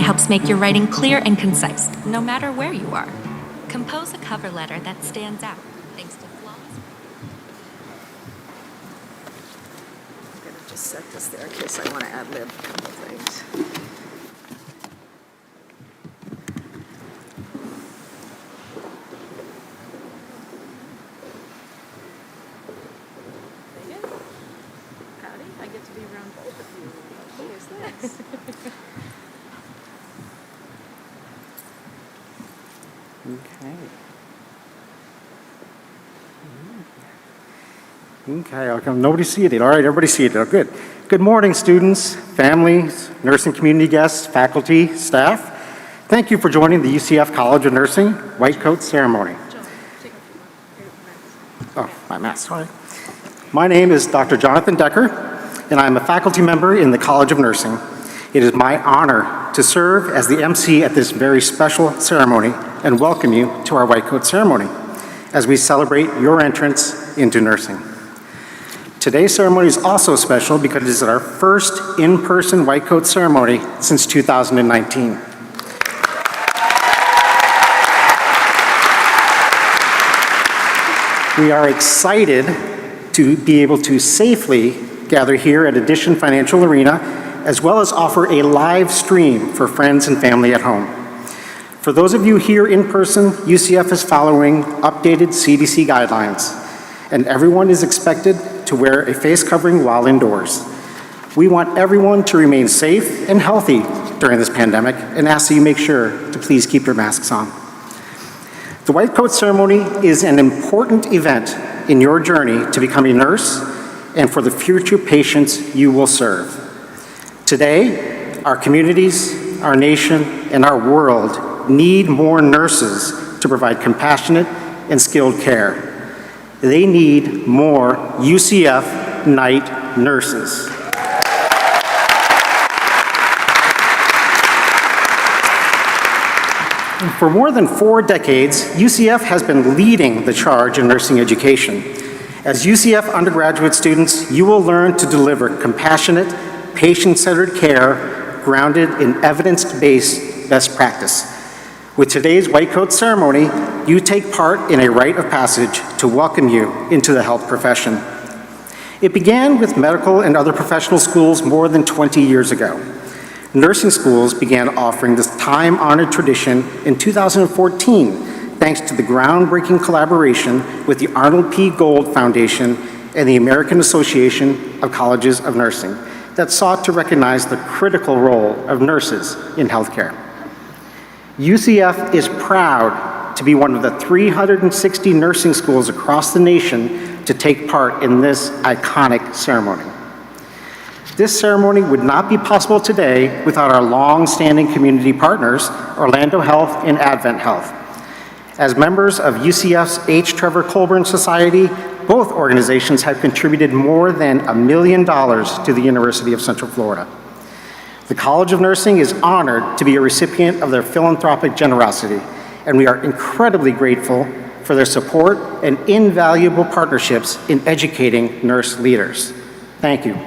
helps make your writing clear and concise, no matter where you are. Compose a cover letter that stands out, thanks to flawless. I'm going to just set this there in case I want to ad-lib a couple things. Howdy, I get to be around both of you. Who is this? Okay, nobody's seated. All right, everybody's seated. Oh, good. Good morning, students, families, nursing community guests, faculty, staff. Thank you for joining the UCF College of Nursing White Coat Ceremony. Oh, my mask, sorry. My name is Dr. Jonathan Decker, and I'm a faculty member in the College of Nursing. It is my honor to serve as the MC at this very special ceremony and welcome you to our White Coat Ceremony as we celebrate your entrance into nursing. Today's ceremony is also special because it is our first in-person White Coat Ceremony since 2019. We are excited to be able to safely gather here at Addition Financial Arena, as well as offer a live stream for friends and family at home. For those of you here in person, UCF is following updated CDC guidelines, and everyone is expected to wear a face covering while indoors. We want everyone to remain safe and healthy during this pandemic and ask that you make sure to please keep your masks on. The White Coat Ceremony is an important event in your journey to become a nurse and for the future patients you will serve. Today, our communities, our nation, and our world need more nurses to provide compassionate and skilled care. They need more UCF night nurses. For more than 4 decades, UCF has been leading the charge in nursing education. As UCF undergraduate students, you will learn to deliver compassionate, patient-centered care grounded in evidence-based best practice. With today's White Coat Ceremony, you take part in a rite of passage to welcome you into the health profession. It began with medical and other professional schools more than 20 years ago. Nursing schools began offering this time-honored tradition in 2014, thanks to the groundbreaking collaboration with the Arnold P. Gold Foundation and the American Association of Colleges of Nursing that sought to recognize the critical role of nurses in healthcare. UCF is proud to be one of the 360 nursing schools across the nation to take part in this iconic ceremony. This ceremony would not be possible today without our long-standing community partners, Orlando Health and Advent Health. As members of UCF's H. Trevor Colburn Society, both organizations have contributed more than $1 million to the University of Central Florida. The College of Nursing is honored to be a recipient of their philanthropic generosity, and we are incredibly grateful for their support and invaluable partnerships in educating nurse leaders. Thank you.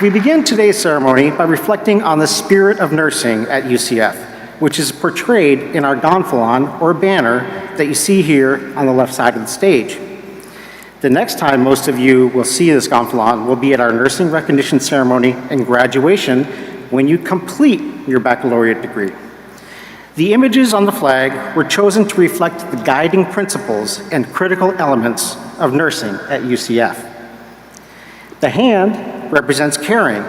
We begin today's ceremony by reflecting on the spirit of nursing at UCF, which is portrayed in our gonfalon or banner that you see here on the left side of the stage. The next time most of you will see this gonfalon will be at our nursing recognition ceremony and graduation when you complete your baccalaureate degree. The images on the flag were chosen to reflect the guiding principles and critical elements of nursing at UCF. The hand represents caring.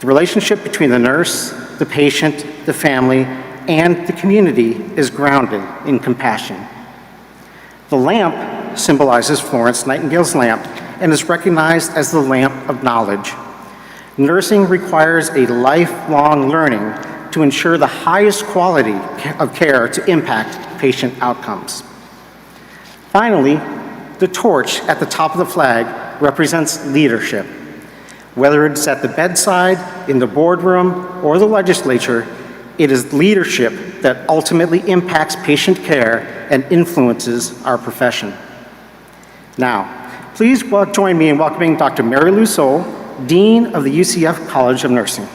The relationship between the nurse, the patient, the family, and the community is grounded in compassion. The lamp symbolizes Florence Nightingale's lamp and is recognized as the lamp of knowledge. Nursing requires a lifelong learning to ensure the highest quality of care to impact patient outcomes. Finally, the torch at the top of the flag represents leadership. Whether it's at the bedside, in the boardroom, or the legislature, it is leadership that ultimately impacts patient care and influences our profession. Now, Please join me in welcoming Dr. Mary Lou Soule, Dean of the UCF College of Nursing.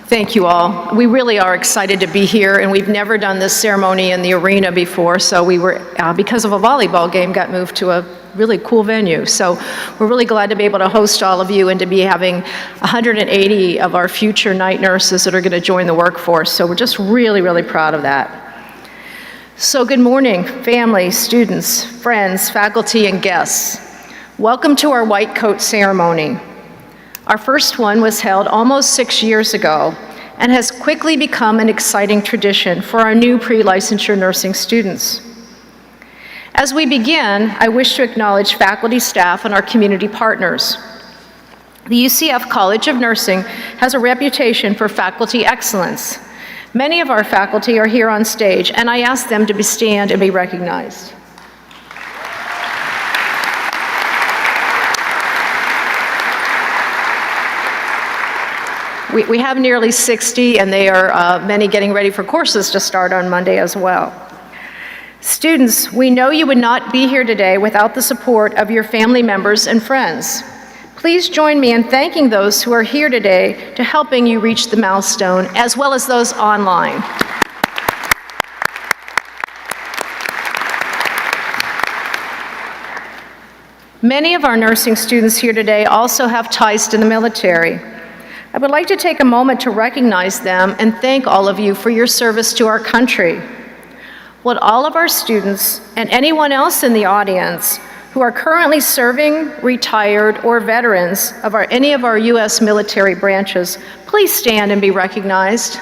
Thank you all. We really are excited to be here, and we've never done this ceremony in the arena before, so we were, because of a volleyball game, got moved to a really cool venue. So we're really glad to be able to host all of you and to be having 180 of our future night nurses that are going to join the workforce. So we're just really, really proud of that. So good morning, family, students, friends, faculty, and guests. Welcome to our white coat ceremony. Our first one was held almost 6 years ago and has quickly become an exciting tradition for our new pre-licensure nursing students. As we begin, I wish to acknowledge faculty, staff, and our community partners. The UCF College of Nursing has a reputation for faculty excellence. Many of our faculty are here on stage, and I ask them to stand and be recognized. We have nearly 60, and they are many getting ready for courses to start on Monday as well. Students, we know you would not be here today without the support of your family members and friends. Please join me in thanking those who are here today to helping you reach the milestone, as well as those online. Many of our nursing students here today also have ties to the military. I would like to take a moment to recognize them and thank all of you for your service to our country. Would all of our students and anyone else in the audience who are currently serving, retired, or veterans of any of our U.S. military branches, please stand and be recognized.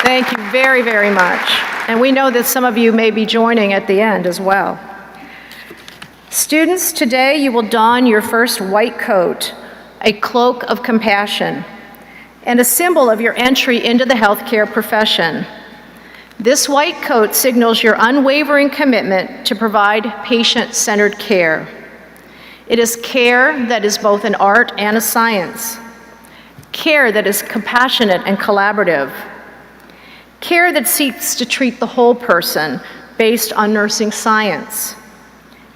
Thank you very, very much. And we know that some of you may be joining at the end as well. Students, today you will don your first white coat, a cloak of compassion, and a symbol of your entry into the healthcare profession. This white coat signals your unwavering commitment to provide patient-centered care. It is care that is both an art and a science. Care that is compassionate and collaborative. Care that seeks to treat the whole person based on nursing science.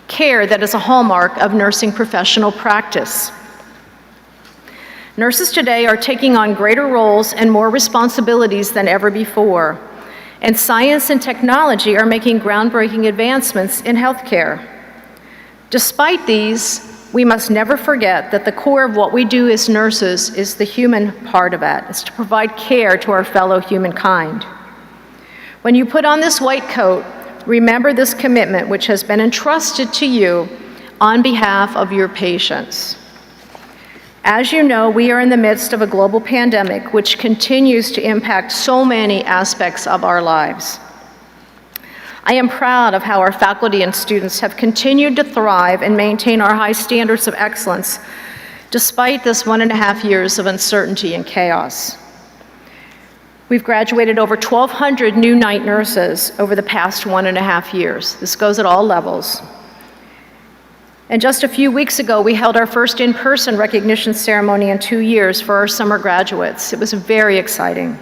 Care that is a hallmark of nursing professional practice. Nurses today are taking on greater roles and more responsibilities than ever before, and science and technology are making groundbreaking advancements in healthcare. Despite these, we must never forget that the core of what we do as nurses is the human part of it. It's to provide care to our fellow humankind. When you put on this white coat, remember this commitment which has been entrusted to you on behalf of your patients. As you know, we are in the midst of a global pandemic which continues to impact so many aspects of our lives. I am proud of how our faculty and students have continued to thrive and maintain our high standards of excellence despite this 1.5 years of uncertainty and chaos. We've graduated over 1,200 new night nurses over the past 1.5 years. This goes at all levels. And just a few weeks ago, we held our first in-person recognition ceremony in 2 years for our summer graduates. It was very exciting.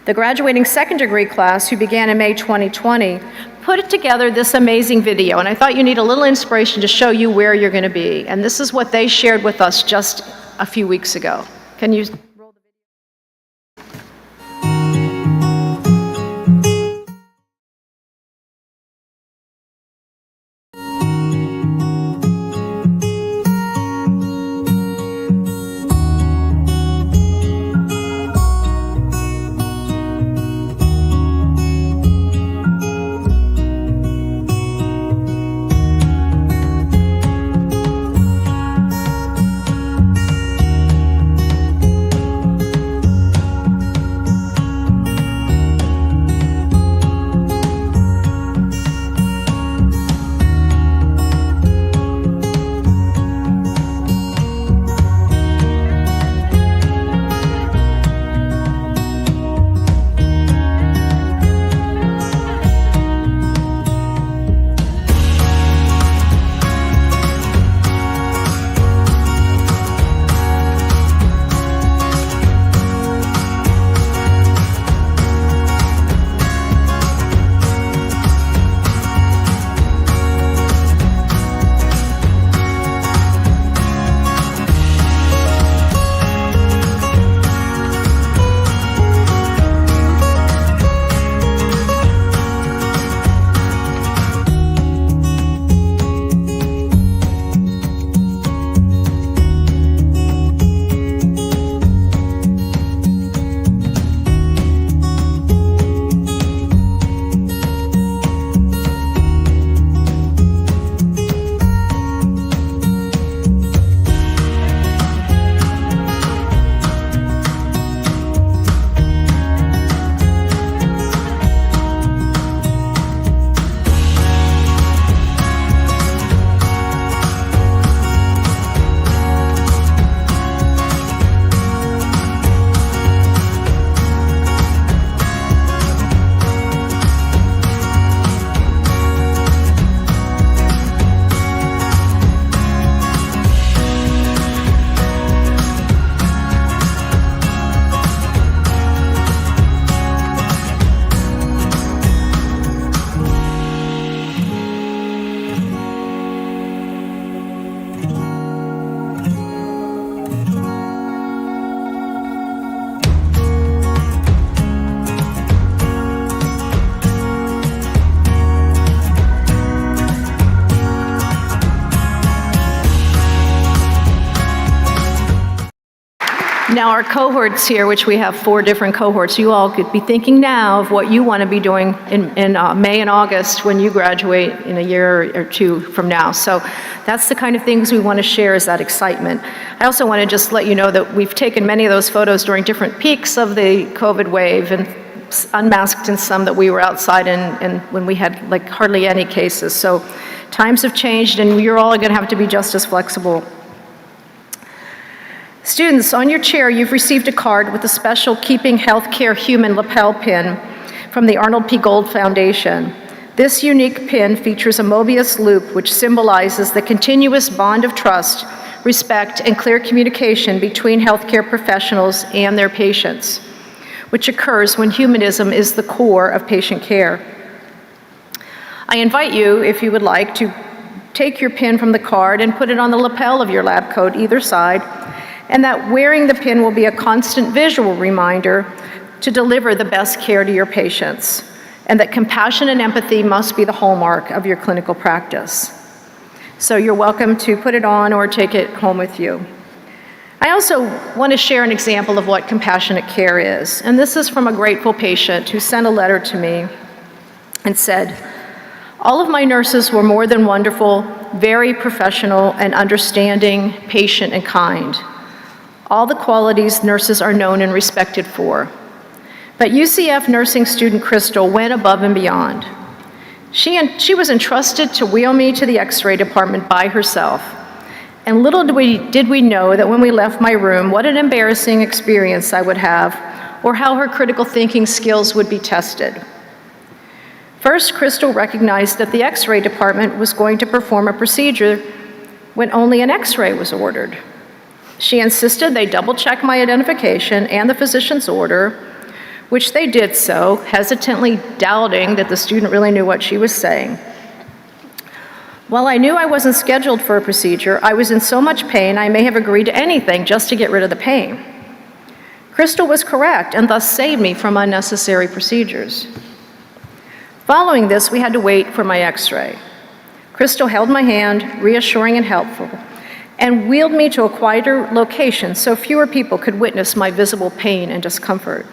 The graduating second degree class, who began in May 2020, put together this amazing video, and I thought you need a little inspiration to show you where you're going to be. And this is what they shared with us just a few weeks ago. Can you roll the Now our cohorts here, which we have 4 different cohorts, you all could be thinking now of what you want to be doing in May and August when you graduate in a year or 2 from now. So that's the kind of things we want to share, is that excitement. I also want to just let you know that we've taken many of those photos during different peaks of the COVID wave and unmasked in some that we were outside in and when we had like hardly any cases. So times have changed and you're all going to have to be just as flexible. Students, on your chair, you've received a card with a special Keeping Healthcare Human lapel pin from the Arnold P. Gold Foundation. This unique pin features a Mobius loop which symbolizes the continuous bond of trust, respect, and clear communication between healthcare professionals and their patients, which occurs when humanism is the core of patient care. I invite you, if you would like, to take your pin from the card and put it on the lapel of your lab coat, either side, and that wearing the pin will be a constant visual reminder to deliver the best care to your patients, and that compassion and empathy must be the hallmark of your clinical practice. So you're welcome to put it on or take it home with you. I also want to share an example of what compassionate care is, and this is from a grateful patient who sent a letter to me and said, "All of my nurses were more than wonderful, very professional and understanding, patient and kind. All the qualities nurses are known and respected for. But UCF nursing student Crystal went above and beyond. She was entrusted to wheel me to the X-ray department by herself. And little did we know that when we left my room, what an embarrassing experience I would have, or how her critical thinking skills would be tested. First, Crystal recognized that the X-ray department was going to perform a procedure when only an X-ray was ordered. She insisted they double-check my identification and the physician's order, which they did so, hesitantly doubting that the student really knew what she was saying. While I knew I wasn't scheduled for a procedure, I was in so much pain I may have agreed to anything just to get rid of the pain. Crystal was correct and thus saved me from unnecessary procedures. Following this, we had to wait for my X-ray. Crystal held my hand, reassuring and helpful, and wheeled me to a quieter location so fewer people could witness my visible pain and discomfort.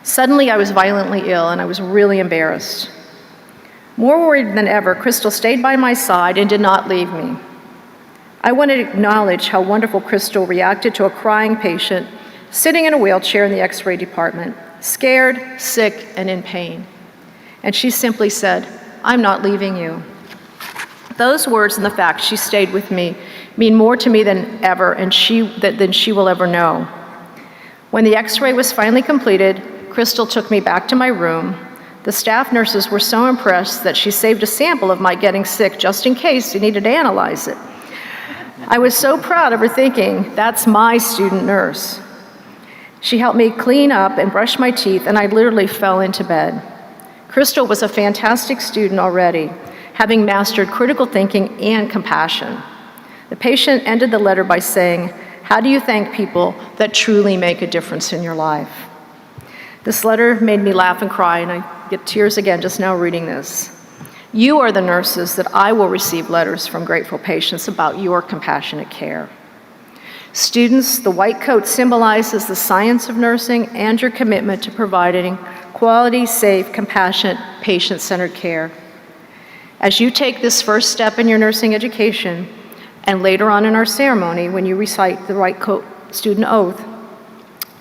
Suddenly, I was violently ill and I was really embarrassed. More worried than ever, Crystal stayed by my side and did not leave me. I want to acknowledge how wonderful Crystal reacted to a crying patient sitting in a wheelchair in the X-ray department, scared, sick, and in pain. And she simply said, "I'm not leaving you." Those words and the fact she stayed with me mean more to me than ever, and than she will ever know. When the X-ray was finally completed, Crystal took me back to my room. The staff nurses were so impressed that she saved a sample of my getting sick just in case you needed to analyze it. I was so proud of her thinking, "That's my student nurse." She helped me clean up and brush my teeth, and I literally fell into bed. Crystal was a fantastic student already, having mastered critical thinking and compassion. The patient ended the letter by saying, "How do you thank people that truly make a difference in your life?" This letter made me laugh and cry, and I get tears again just now reading this. You are the nurses that I will receive letters from grateful patients about your compassionate care. Students, the white coat symbolizes the science of nursing and your commitment to providing quality, safe, compassionate, patient-centered care. As you take this first step in your nursing education, and later on in our ceremony, when you recite the white coat student oath,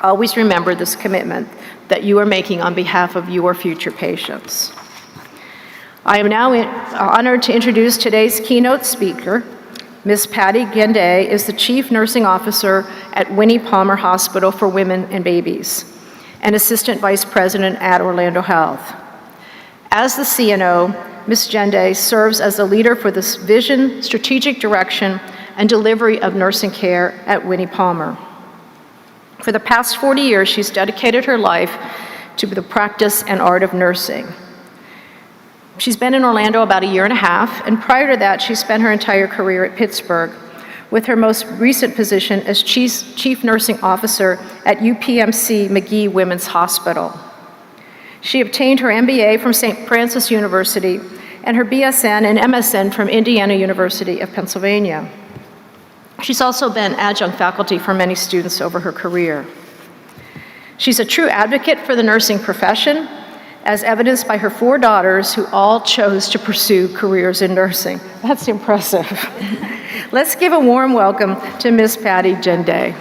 always remember this commitment that you are making on behalf of your future patients. I am now honored to introduce today's keynote speaker. Ms. Patty Gende is the Chief Nursing Officer at Winnie Palmer Hospital for Women and Babies, and Assistant Vice President at Orlando Health. As the CNO, Ms. Gende serves as the leader for the vision, strategic direction, and delivery of nursing care at Winnie Palmer. For the past 40 years, she's dedicated her life to the practice and art of nursing. She's been in Orlando about a year and a half, and prior to that, she spent her entire career at Pittsburgh, with her most recent position as Chief Nursing Officer at UPMC Magee Women's Hospital. She obtained her MBA from St. Francis University and her BSN and MSN from Indiana University of Pennsylvania. She's also been adjunct faculty for many students over her career. She's a true advocate for the nursing profession, as evidenced by her 4 daughters who all chose to pursue careers in nursing. That's impressive. Let's give a warm welcome to Miss Patty Jenday.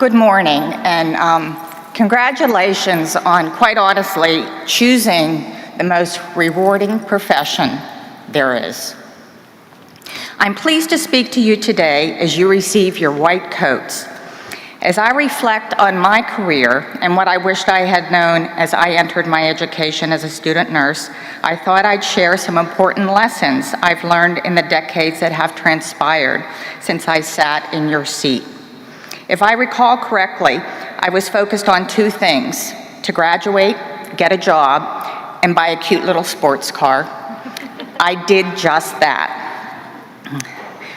Good morning, and congratulations on, quite honestly, choosing the most rewarding profession there is. I'm pleased to speak to you today as you receive your white coats. As I reflect on my career and what I wished I had known as I entered my education as a student nurse, I thought I'd share some important lessons I've learned in the decades that have transpired since I sat in your seat. If I recall correctly, I was focused on 2 things: to graduate, get a job, and buy a cute little sports car. I did just that.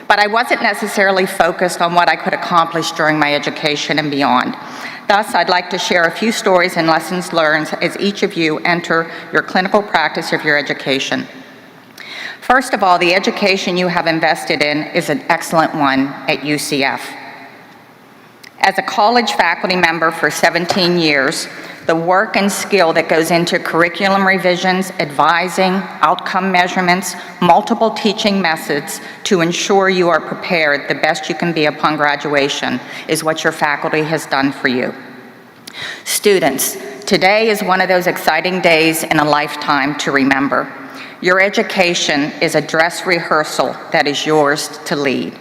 But I wasn't necessarily focused on what I could accomplish during my education and beyond. Thus, I'd like to share a few stories and lessons learned as each of you enter your clinical practice of your education. First of all, the education you have invested in is an excellent one at UCF. As a college faculty member for 17 years, the work and skill that goes into curriculum revisions, advising, outcome measurements, multiple teaching methods to ensure you are prepared the best you can be upon graduation is what your faculty has done for you. Students, today is one of those exciting days in a lifetime to remember. Your education is a dress rehearsal that is yours to lead.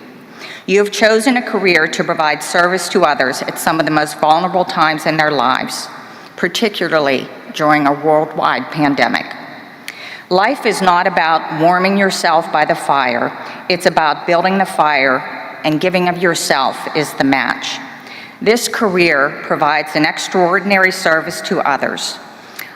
You have chosen a career to provide service to others at some of the most vulnerable times in their lives, particularly during a worldwide pandemic. Life is not about warming yourself by the fire, it's about building the fire, and giving of yourself is the match. This career provides an extraordinary service to others.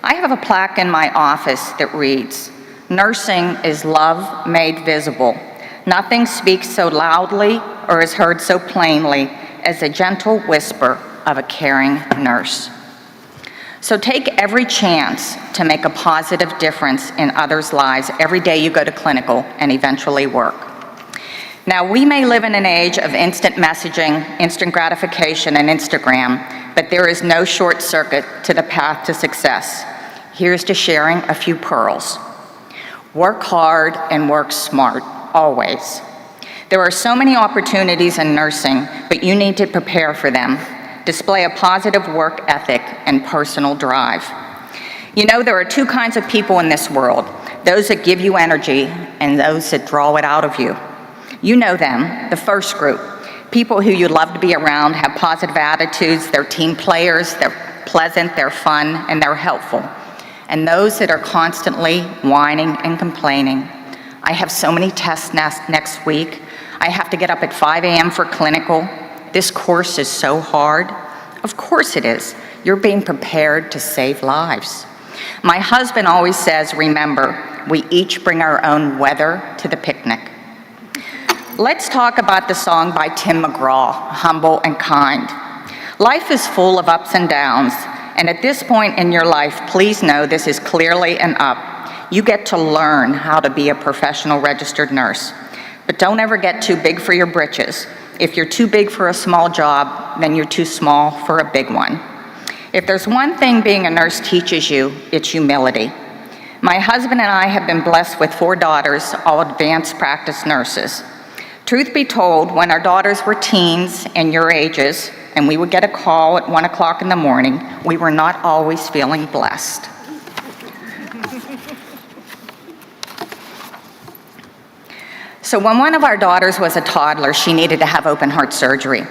I have a plaque in my office that reads, "Nursing is love made visible. Nothing speaks so loudly or is heard so plainly as the gentle whisper of a caring nurse." So take every chance to make a positive difference in others' lives every day you go to clinical and eventually work. Now, we may live in an age of instant messaging, instant gratification, and Instagram, but there is no short circuit to the path to success. Here's to sharing a few pearls. Work hard and work smart, always. There are so many opportunities in nursing, but you need to prepare for them. Display a positive work ethic and personal drive. You know, there are 2 kinds of people in this world, those that give you energy and those that draw it out of you. You know them, the first group, people who you love to be around, have positive attitudes, they're team players, they're pleasant, they're fun, and they're helpful. And those that are constantly whining and complaining. I have so many tests next week. I have to get up at 5 a.m. for clinical. This course is so hard. Of course it is. You're being prepared to save lives. My husband always says, remember, we each bring our own weather to the picnic. Let's talk about the song by Tim McGraw, Humble and Kind. Life is full of ups and downs, and at this point in your life, please know this is clearly an up. You get to learn how to be a professional registered nurse. But don't ever get too big for your britches. If you're too big for a small job, then you're too small for a big one. If there's one thing being a nurse teaches you, it's humility. My husband and I have been blessed with 4 daughters, all advanced practice nurses. Truth be told, when our daughters were teens and your ages, and we would get a call at 1 o'clock in the morning, we were not always feeling blessed. So when one of our daughters was a toddler, she needed to have open heart surgery.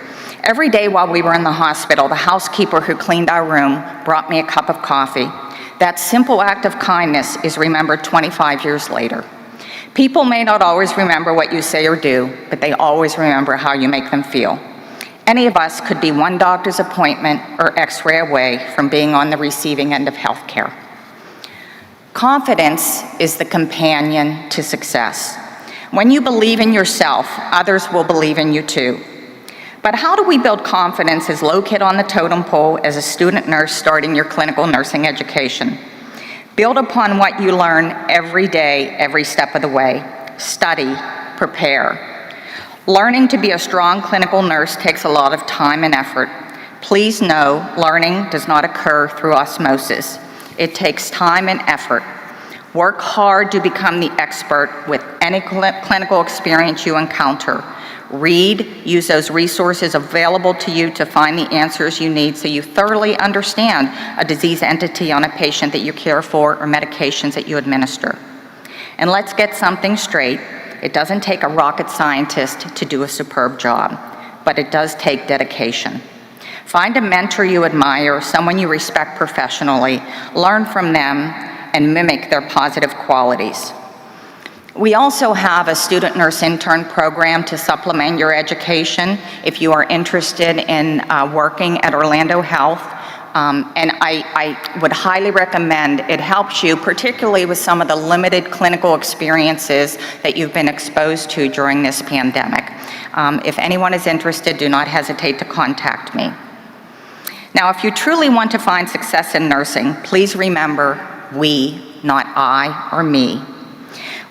Every day while we were in the hospital, the housekeeper who cleaned our room brought me a cup of coffee. That simple act of kindness is remembered 25 years later. People may not always remember what you say or do, but they always remember how you make them feel. Any of us could be one doctor's appointment or x-ray away from being on the receiving end of healthcare. Confidence is the companion to success. When you believe in yourself, others will believe in you too. But how do we build confidence as low kid on the totem pole as a student nurse starting your clinical nursing education? Build upon what you learn every day, every step of the way. Study, prepare. Learning to be a strong clinical nurse takes a lot of time and effort. Please know, learning does not occur through osmosis. It takes time and effort. Work hard to become the expert with any clinical experience you encounter. Read, use those resources available to you to find the answers you need so you thoroughly understand a disease entity on a patient that you care for or medications that you administer. And let's get something straight. It doesn't take a rocket scientist to do a superb job, but it does take dedication. Find a mentor you admire, someone you respect professionally, learn from them, and mimic their positive qualities. We also have a student nurse intern program to supplement your education if you are interested in working at Orlando Health. And I would highly recommend, it helps you, particularly with some of the limited clinical experiences that you've been exposed to during this pandemic. If anyone is interested, do not hesitate to contact me. Now, if you truly want to find success in nursing, please remember we, not I or me.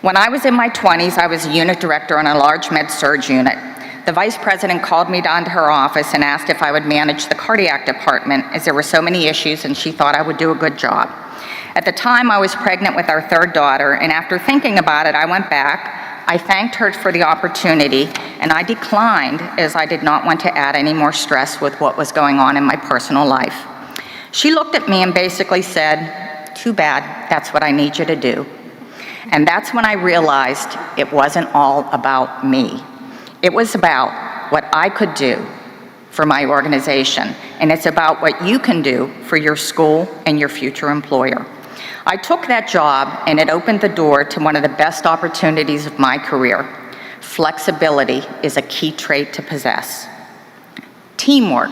When I was in my 20s, I was a unit director on a large med-surg unit. The vice president called me down to her office and asked if I would manage the cardiac department, as there were so many issues and she thought I would do a good job. At the time, I was pregnant with our third daughter, and after thinking about it, I went back. I thanked her for the opportunity, and I declined as I did not want to add any more stress with what was going on in my personal life. She looked at me and basically said, "Too bad, that's what I need you to do." And that's when I realized it wasn't all about me. It was about what I could do for my organization, and it's about what you can do for your school and your future employer. I took that job, and it opened the door to one of the best opportunities of my career. Flexibility is a key trait to possess. Teamwork.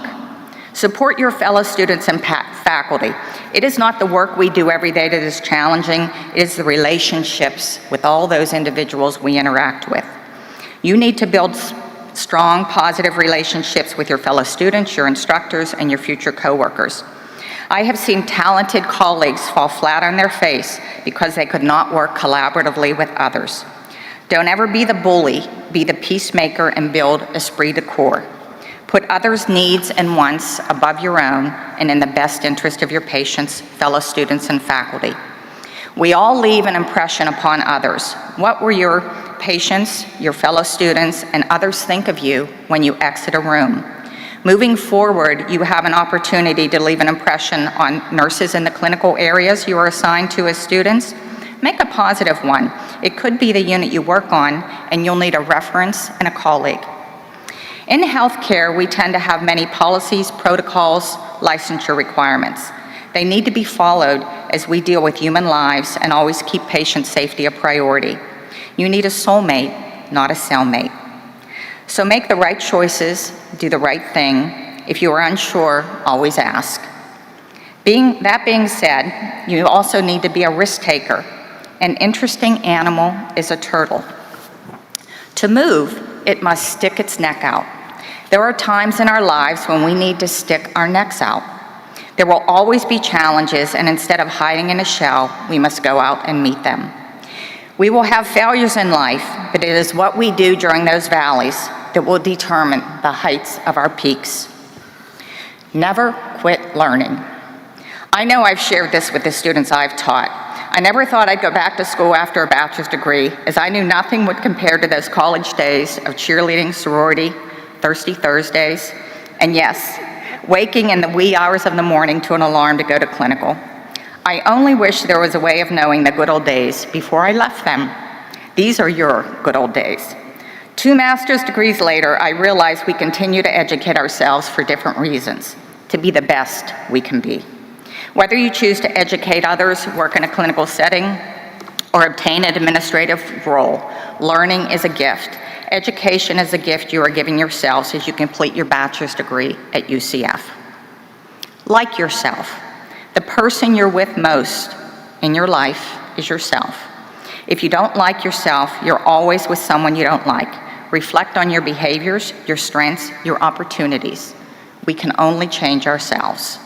Support your fellow students and faculty. It is not the work we do every day that is challenging, it is the relationships with all those individuals we interact with. You need to build strong, positive relationships with your fellow students, your instructors, and your future coworkers. I have seen talented colleagues fall flat on their face because they could not work collaboratively with others. Don't ever be the bully, be the peacemaker and build esprit de corps. Put others' needs and wants above your own and in the best interest of your patients, fellow students, and faculty. We all leave an impression upon others. What will your patients, your fellow students, and others think of you when you exit a room? Moving forward, you have an opportunity to leave an impression on nurses in the clinical areas you are assigned to as students. Make a positive one. It could be the unit you work on, and you'll need a reference and a colleague. In healthcare, we tend to have many policies, protocols, licensure requirements. They need to be followed as we deal with human lives and always keep patient safety a priority. You need a soulmate, not a cellmate. So make the right choices, do the right thing. If you are unsure, always ask. That being said, you also need to be a risk taker. An interesting animal is a turtle. To move, it must stick its neck out. There are times in our lives when we need to stick our necks out. There will always be challenges, and instead of hiding in a shell, we must go out and meet them. We will have failures in life, but it is what we do during those valleys that will determine the heights of our peaks. Never quit learning. I know I've shared this with the students I've taught. I never thought I'd go back to school after a bachelor's degree, as I knew nothing would compare to those college days of cheerleading, sorority, Thirsty Thursdays, and yes, waking in the wee hours of the morning to an alarm to go to clinical. I only wish there was a way of knowing the good old days before I left them. These are your good old days. 2 master's degrees later, I realize we continue to educate ourselves for different reasons, to be the best we can be. Whether you choose to educate others, work in a clinical setting, or obtain an administrative role, learning is a gift. Education is a gift you are giving yourselves as you complete your bachelor's degree at UCF. Like yourself. The person you're with most in your life is yourself. If you don't like yourself, you're always with someone you don't like. Reflect on your behaviors, your strengths, your opportunities. We can only change ourselves.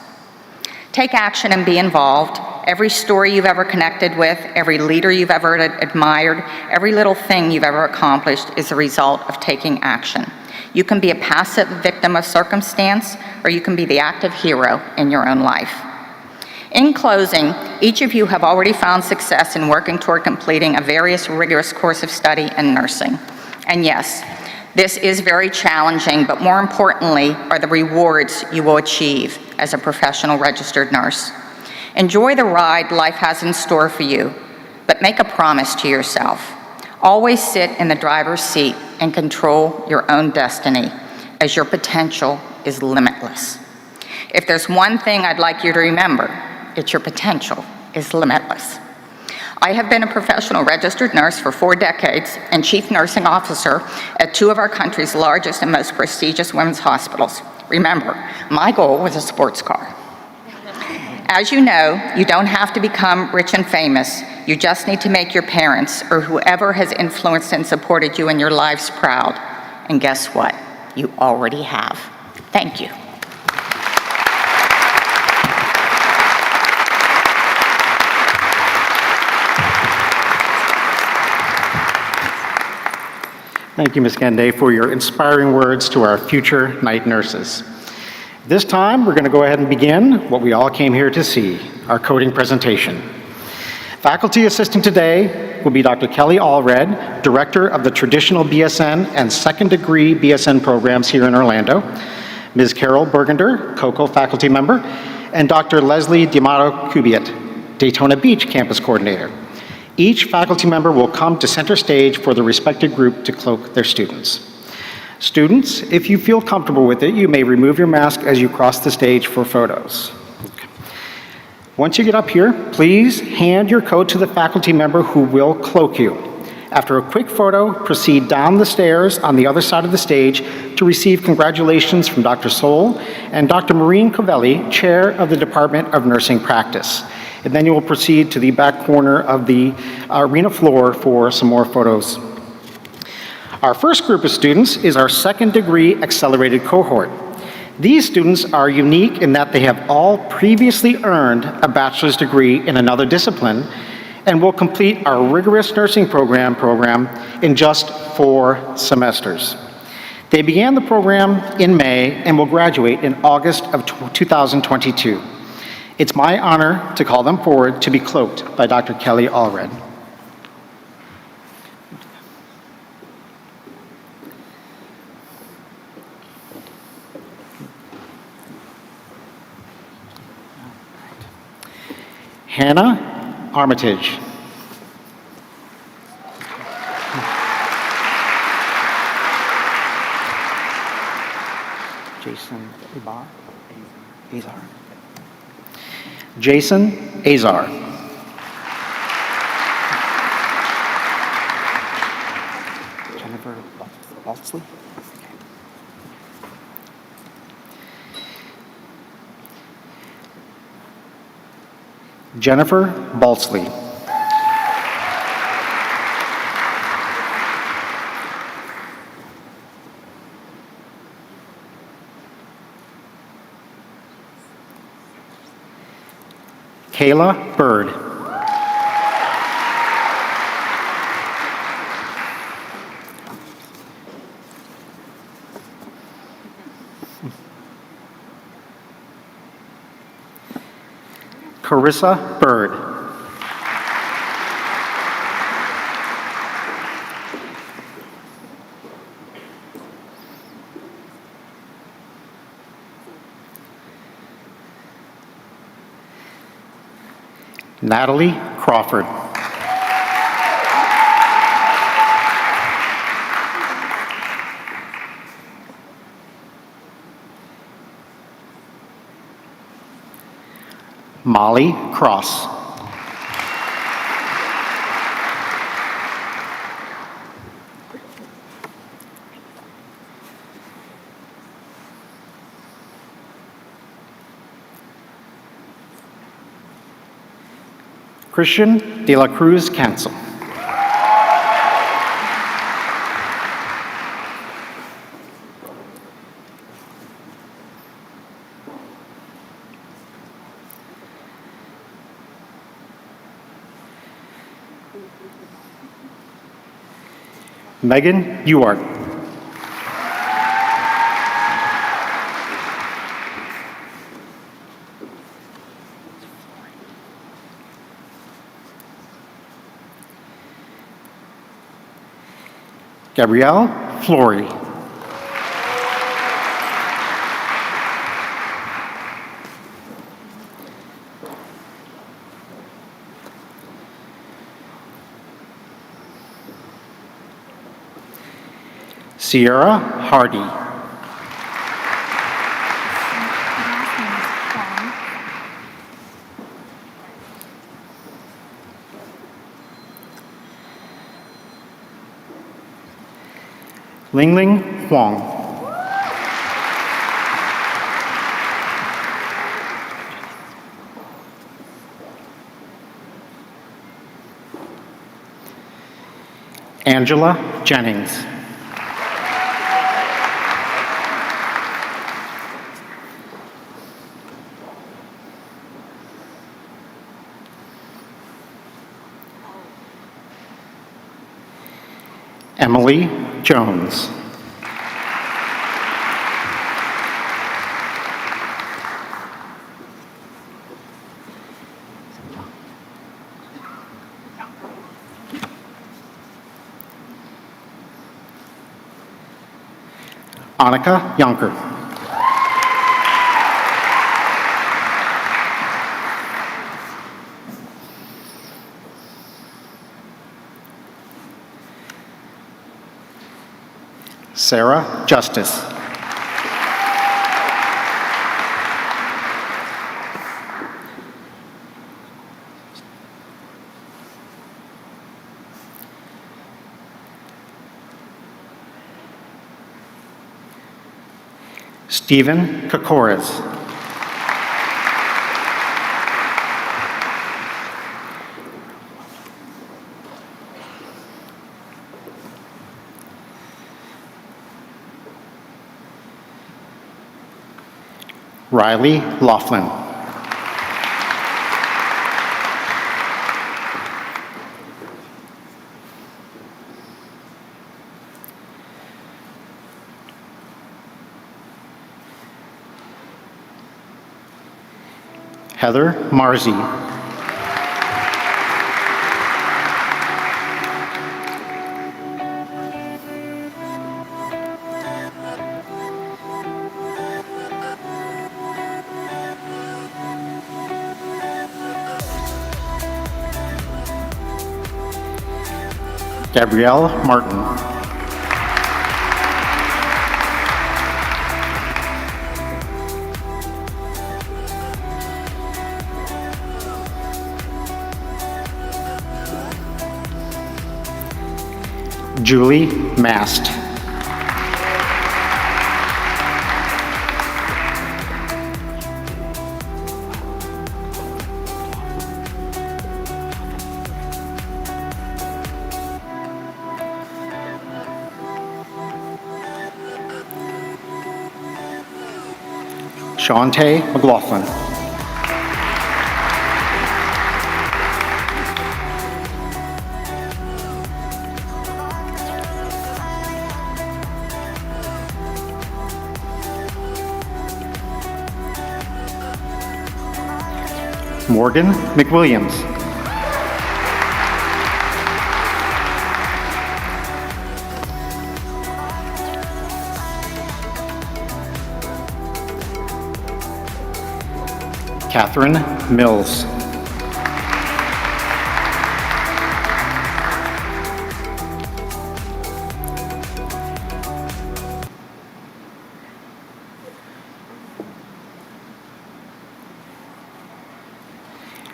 Take action and be involved. Every story you've ever connected with, every leader you've ever admired, every little thing you've ever accomplished is a result of taking action. You can be a passive victim of circumstance, or you can be the active hero in your own life. In closing, each of you have already found success in working toward completing a various rigorous course of study in nursing. And yes, this is very challenging, but more importantly are the rewards you will achieve as a professional registered nurse. Enjoy the ride life has in store for you, but make a promise to yourself. Always sit in the driver's seat and control your own destiny, as your potential is limitless. If there's one thing I'd like you to remember, it's your potential is limitless. I have been a professional registered nurse for 4 decades and chief nursing officer at 2 of our country's largest and most prestigious women's hospitals. Remember, my goal was a sports car. As you know, you don't have to become rich and famous. You just need to make your parents or whoever has influenced and supported you in your lives proud. And guess what? You already have. Thank you. Thank you, Ms. Gende, for your inspiring words to our future night nurses. This time, we're going to go ahead and begin what we all came here to see, our coding presentation. Faculty assisting today will be Dr. Kelly Allred, Director of the Traditional BSN and Second Degree BSN programs here in Orlando, Ms. Carol Bergender, COCO faculty member, and Dr. Leslie D'Amato-Cubiet, Daytona Beach campus coordinator. Each faculty member will come to center stage for the respective group to cloak their students. Students, if you feel comfortable with it, you may remove your mask as you cross the stage for photos. Once you get up here, please hand your coat to the faculty member who will cloak you. After a quick photo, proceed down the stairs on the other side of the stage to receive congratulations from Dr. Soul and Dr. Maureen Covelli, Chair of the Department of Nursing Practice. And then you will proceed to the back corner of the arena floor for some more photos. Our first group of students is our second degree accelerated cohort. These students are unique in that they have all previously earned a bachelor's degree in another discipline and will complete our rigorous nursing program in just 4 semesters. They began the program in May and will graduate in August of 2022. It's my honor to call them forward to be cloaked by Dr. Kelly Allred. Hannah Armitage. Jason Azar. Jason Azar. Jennifer Baltzley. Jennifer Baltzley. Kayla Bird. Carissa Bird. Natalie Crawford. Molly Cross. Christian De La Cruz Cancel. Megan Ewart. Gabrielle Flory. Sierra Hardy. Lingling Huang. Angela Jennings. Emily Jones. Annika Yonker. Sarah Justice. Stephen Kokoris. Riley Laughlin. Heather Marzi. Gabrielle Martin. Julie Mast. Shante McLaughlin. Morgan McWilliams. Catherine Mills.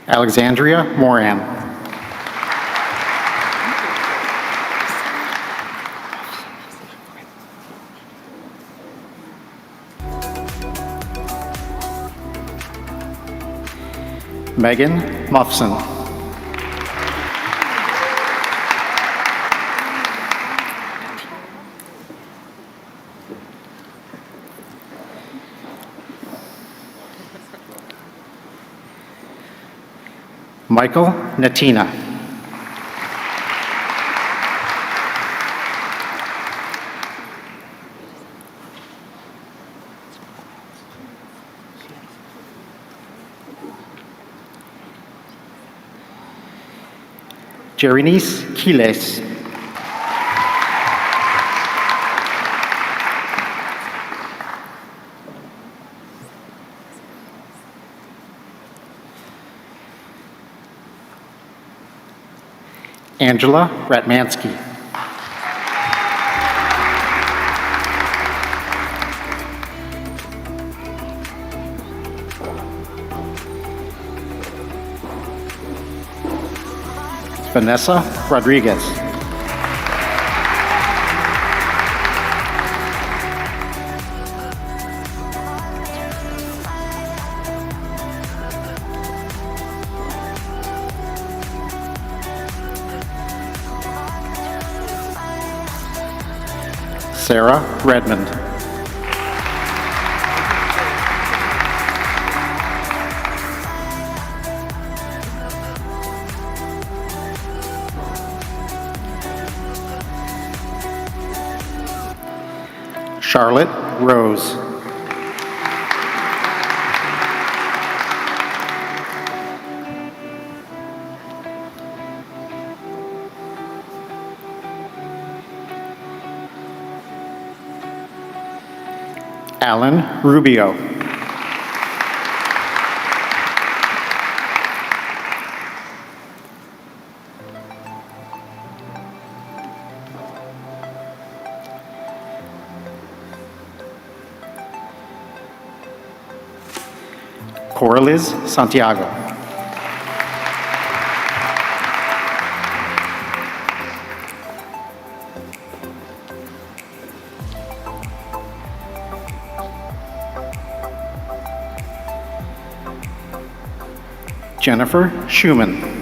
Alexandria Moran. Megan Muffson. Michael Natina. Jerenice Quiles. Angela Ratmansky. Vanessa Rodriguez. Sarah Redmond. Charlotte Rose. Alan Rubio. Coraliz Santiago. Jennifer Schumann.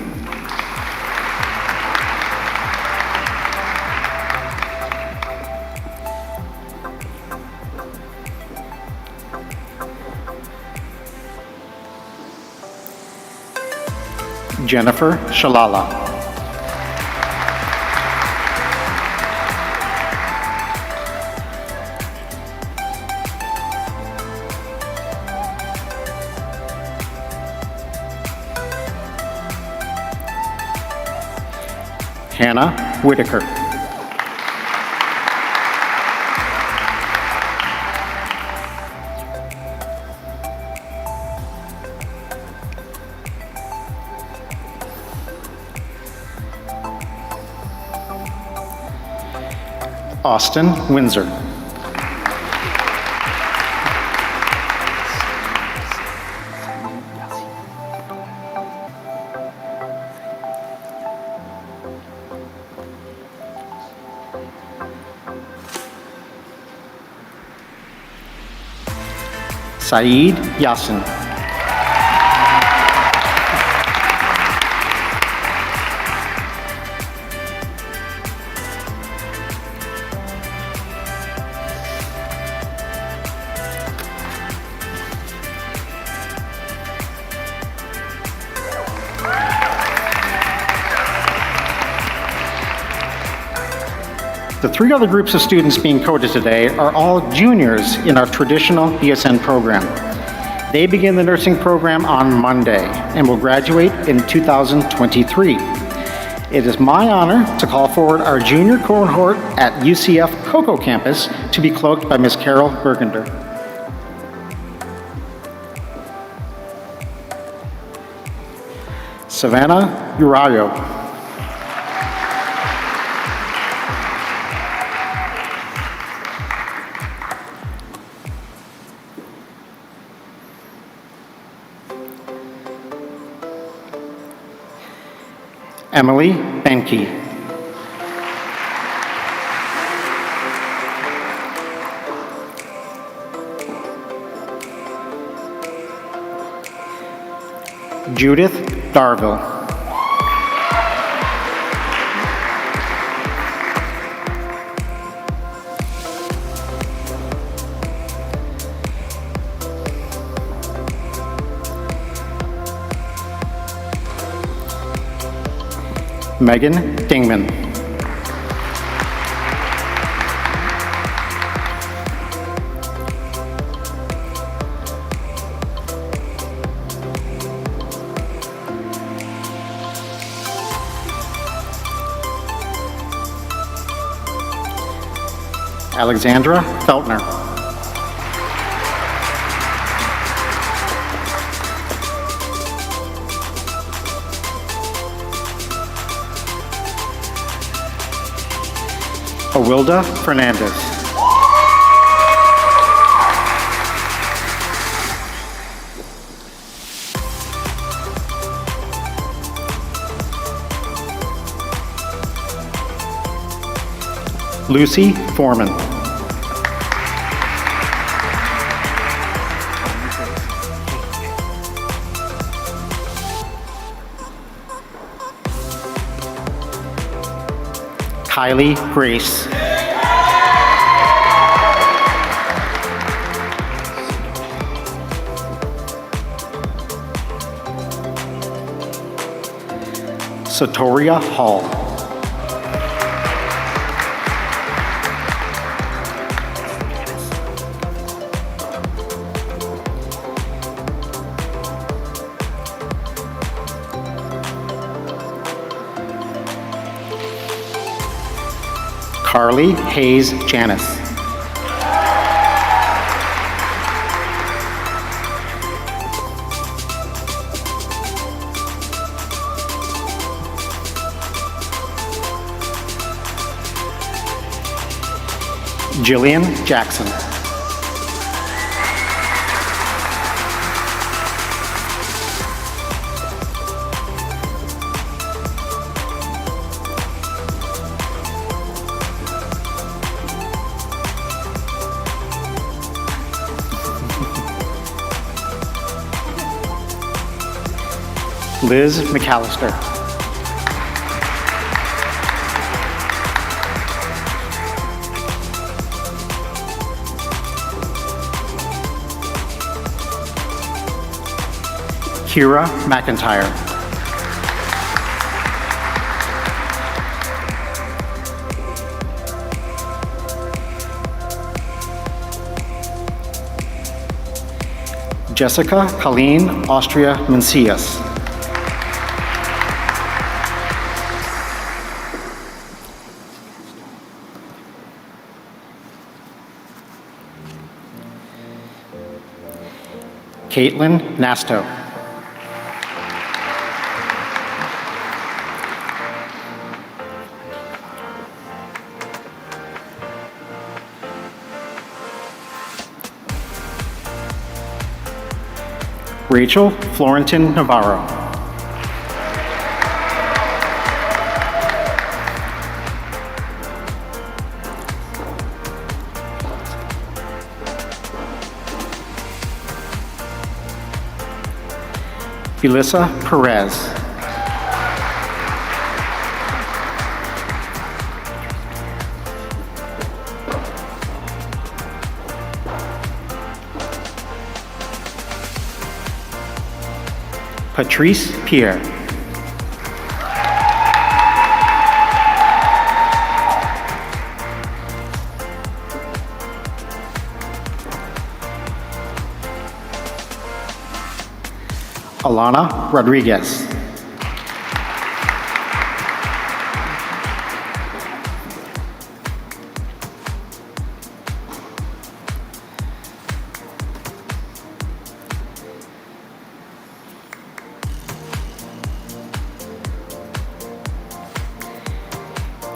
Jennifer Shalala. Hannah Whitaker. Austin Windsor. Saeed Yassin. The three other groups of students being coded today are all juniors in our traditional BSN program. They begin the nursing program on Monday and will graduate in 2023. It is my honor to call forward our junior cohort at UCF Cocoa campus to be cloaked by Ms. Carol Bergender. Savannah Urayo. Emily Benke. Judith Darville. Megan Dingman. Alexandra Feltner. Awilda Fernandez. Lucy Foreman. Kylie Grace. Satoria Hall. Carly Hayes Janice. Jillian Jackson. Liz McAllister. Kira McIntyre. Jessica Colleen Austria Mencias. Caitlin Nasto. Rachel Florentin Navarro. Elissa Perez. Patrice Pierre. Alana Rodriguez.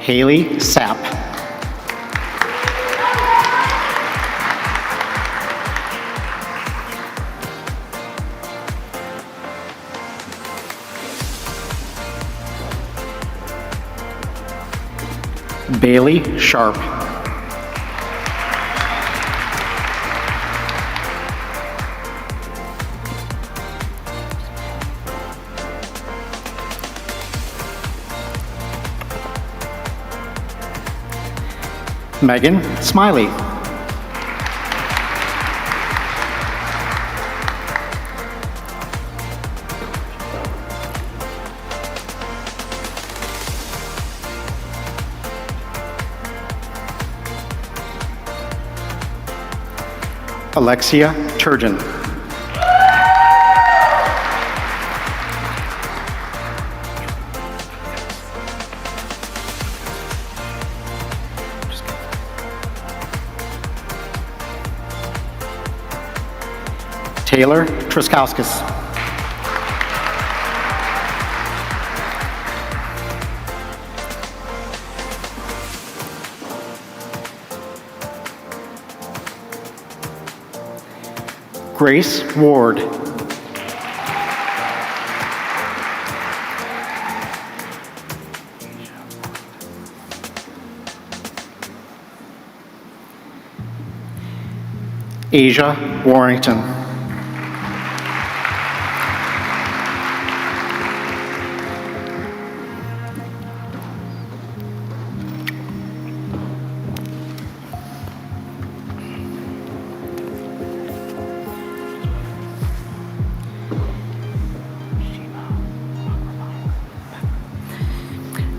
Haley Sapp. Bailey Sharp. Megan Smiley. Alexia Turgeon. Taylor Truskowskis. Grace Ward. Asia Warrington.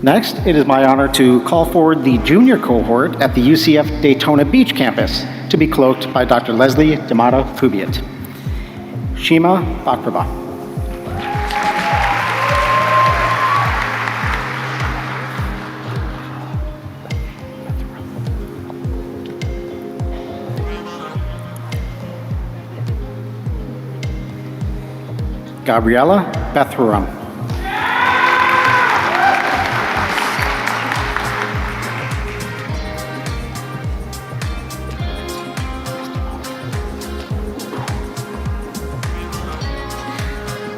Next, it is my honor to call forward the junior cohort at the UCF Daytona Beach campus to be cloaked by Dr. Leslie D'Amato Fubiet. Shima Bakraba. Gabriella Bethuram.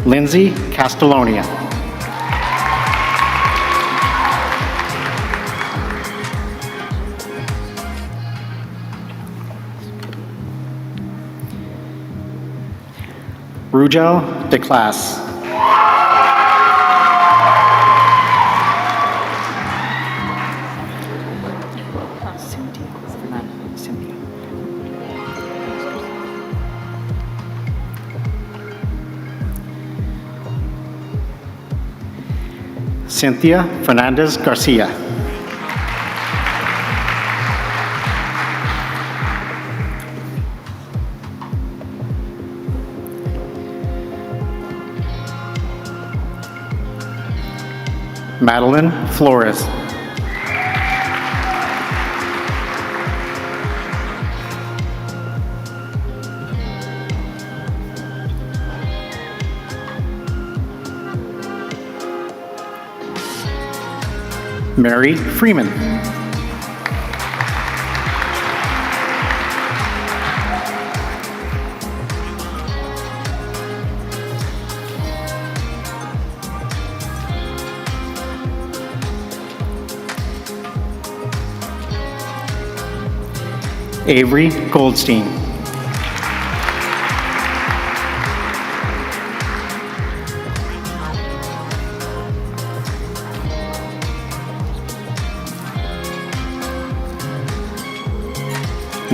Lindsay Castellonia. Rugel de Class. Cynthia Fernandez Garcia. Madeline Flores. Mary Freeman. Avery Goldstein.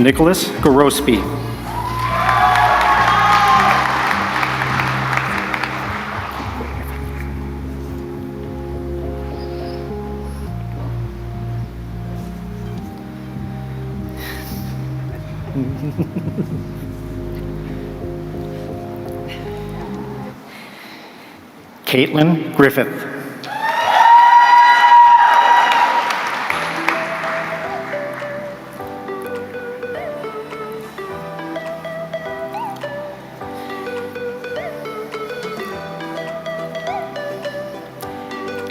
Nicholas Gorospi. Caitlin Griffith.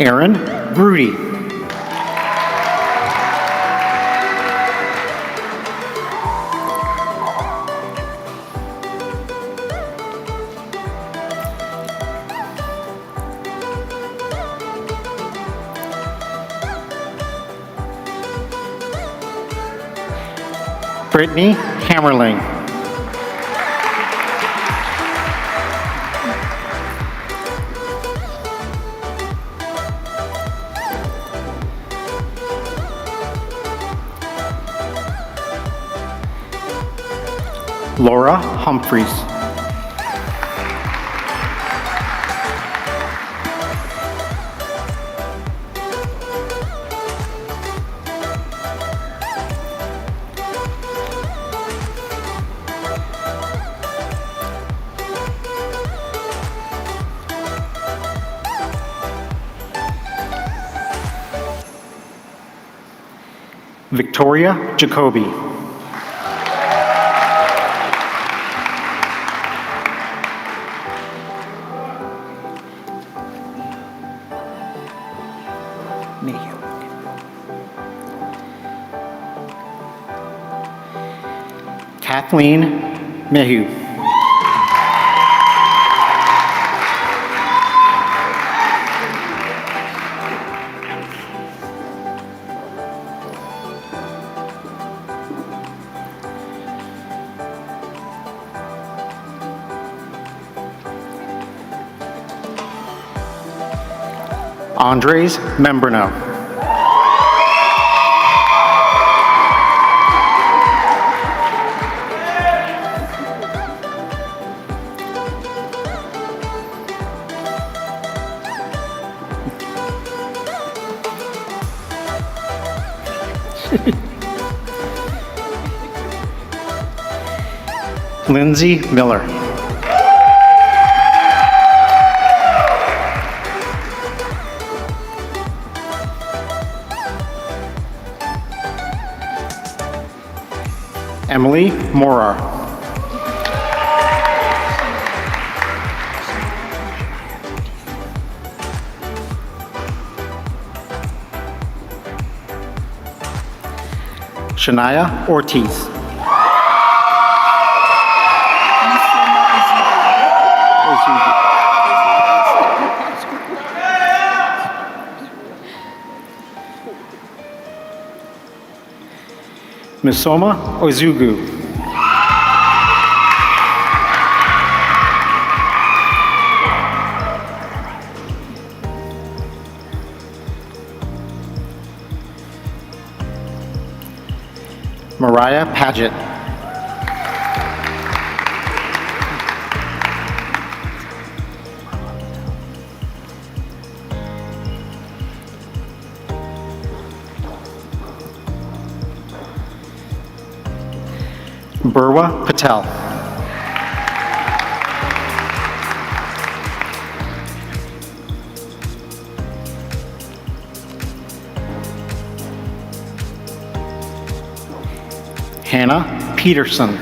Aaron Grudy. Brittany Hammerling. Laura Humphreys. Victoria Jacoby. Kathleen Mayhew. Andres Membrano. Lindsay Miller. Emily Morar. Shania Ortiz. Misoma Ozugu. Mariah Paget. Burwa Patel. Hannah Peterson.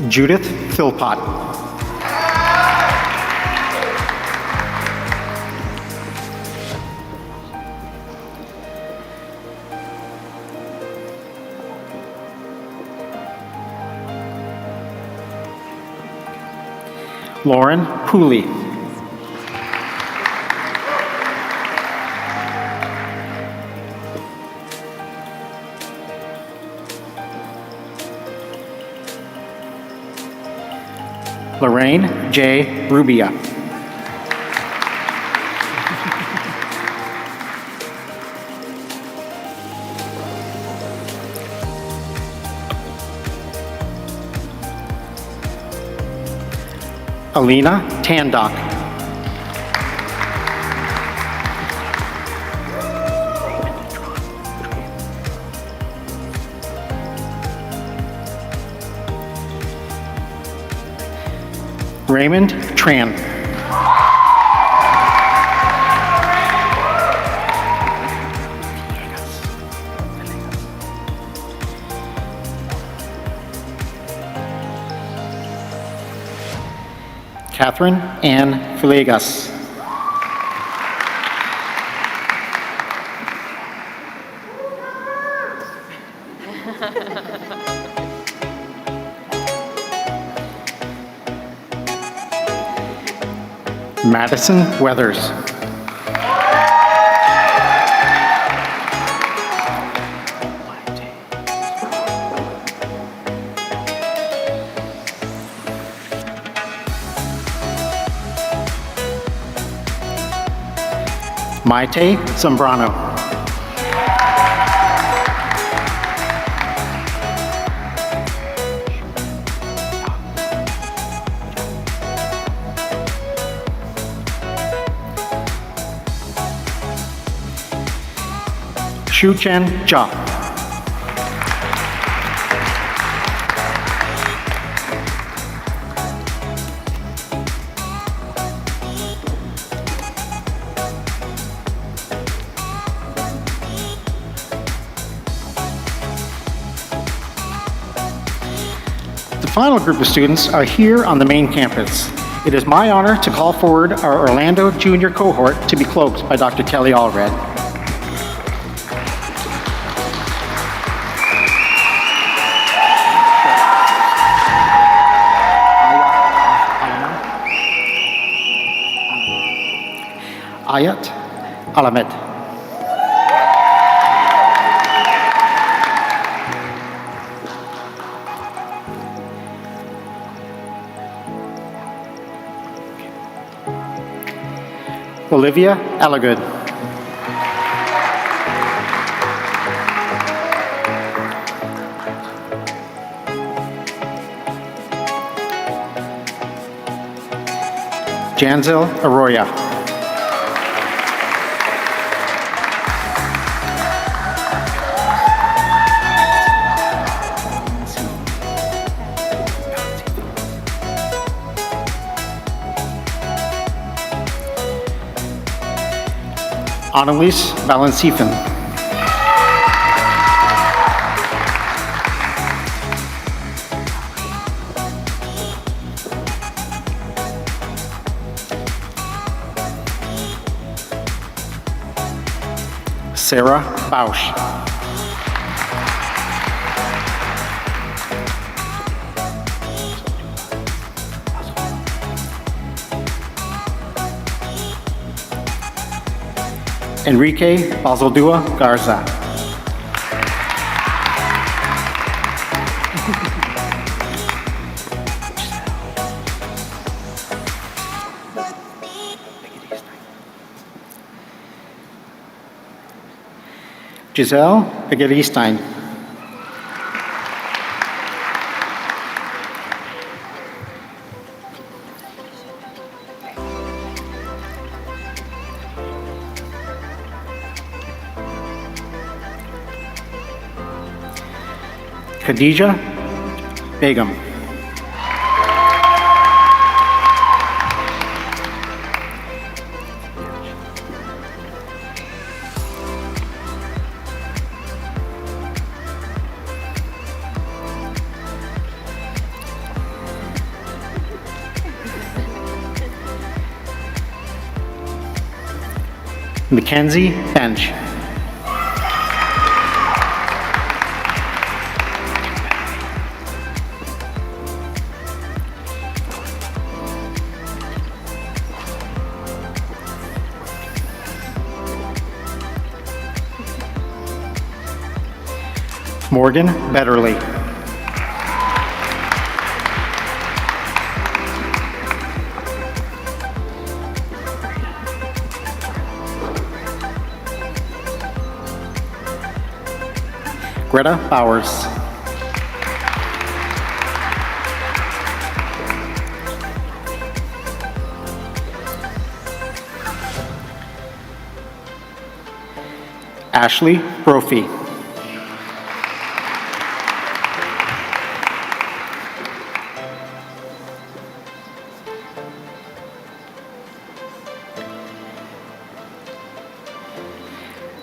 Judith Philpott. Lauren Pooley. Lorraine J. Rubia. Alina Tandock. Raymond Tran. Catherine Ann Villegas. Madison Weathers. Maite Zambrano. Shuchen Jha. final group of students are here on the main campus. It is my honor to call forward our Orlando Junior Cohort to be cloaked by Dr. Kelly Allred. Ayat Alamed. Olivia Allagood. Janzel Arroya. Annalise Valenciefen. Sarah Bausch. Enrique Bazaldua Garza. Giselle Egerstein. Khadija Begum. Mackenzie Bench. Morgan Betterly. Greta Bowers. Ashley Brophy.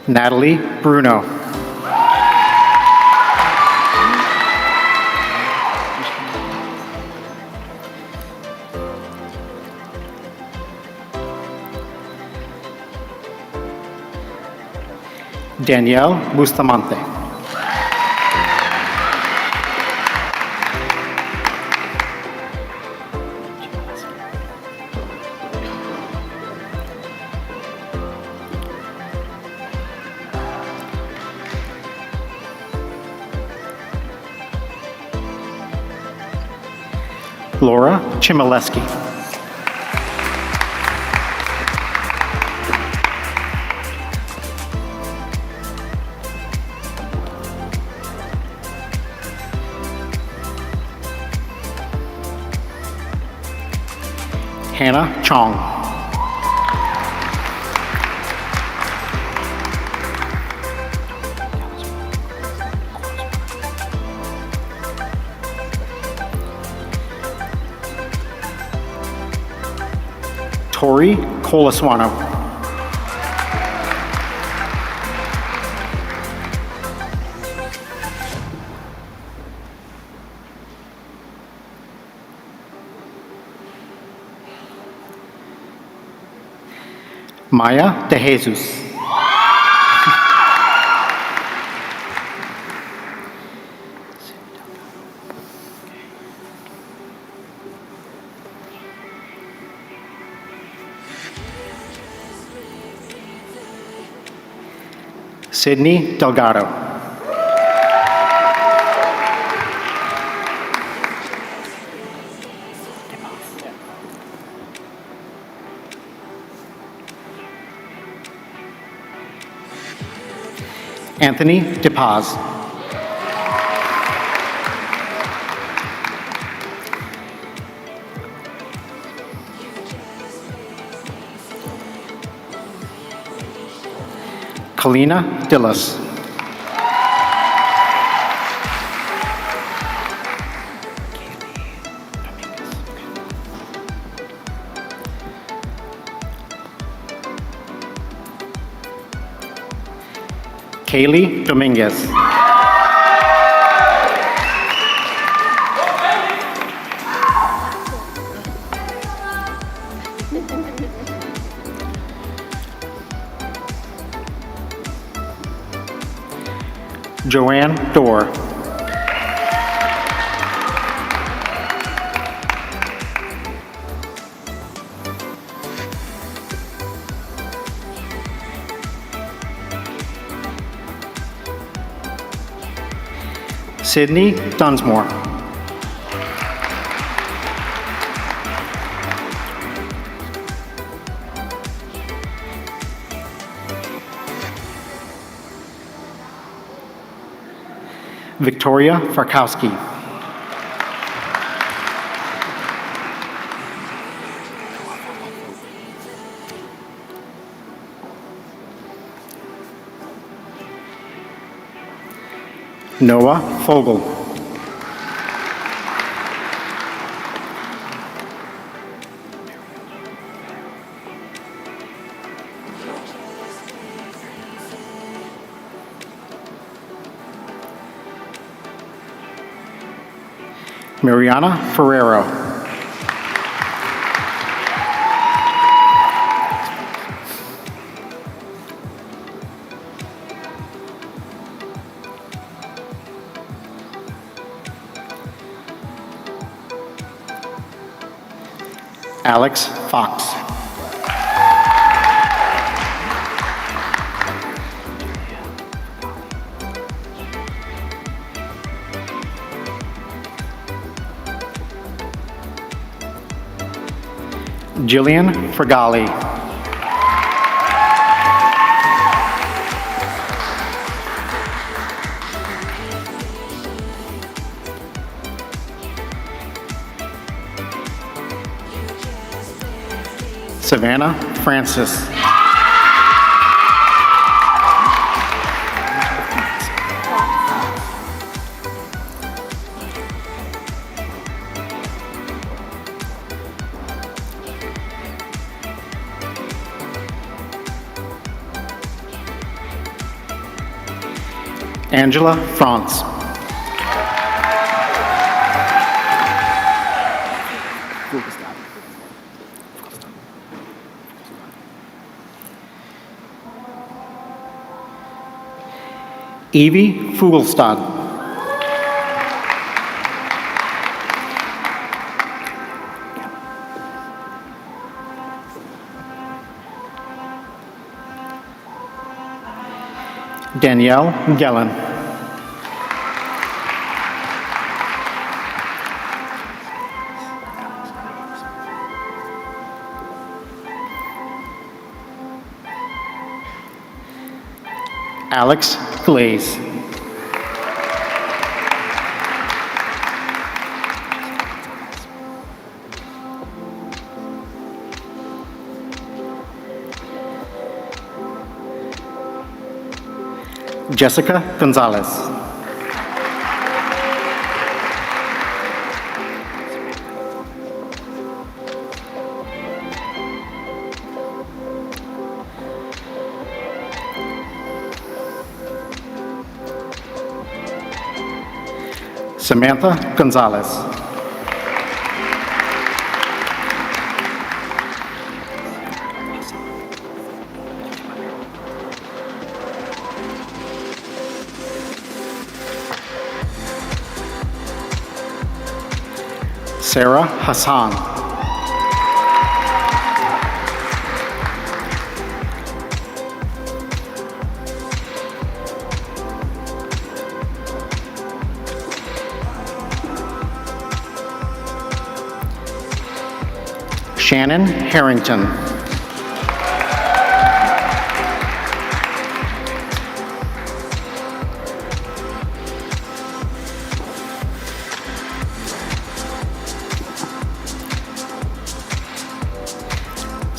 Natalie Bruno. Danielle Bustamante. Laura Chmielewski. Hannah Chong. Tori Colaswano. Maya de Jesus. Sydney Delgado. Anthony DePaz. Kalina Dillis. Kaylee Dominguez. Joanne Dorr. Sydney Dunsmore. Victoria Farkowski. Noah Fogel. Mariana Ferrero. Alex Fox. Jillian Fragali. Savannah Francis. Angela France. Evie Fugelstad. Danielle Gellen. Alex Glaze. Jessica Gonzalez. Samantha Gonzalez. Sarah Hassan. Shannon Harrington.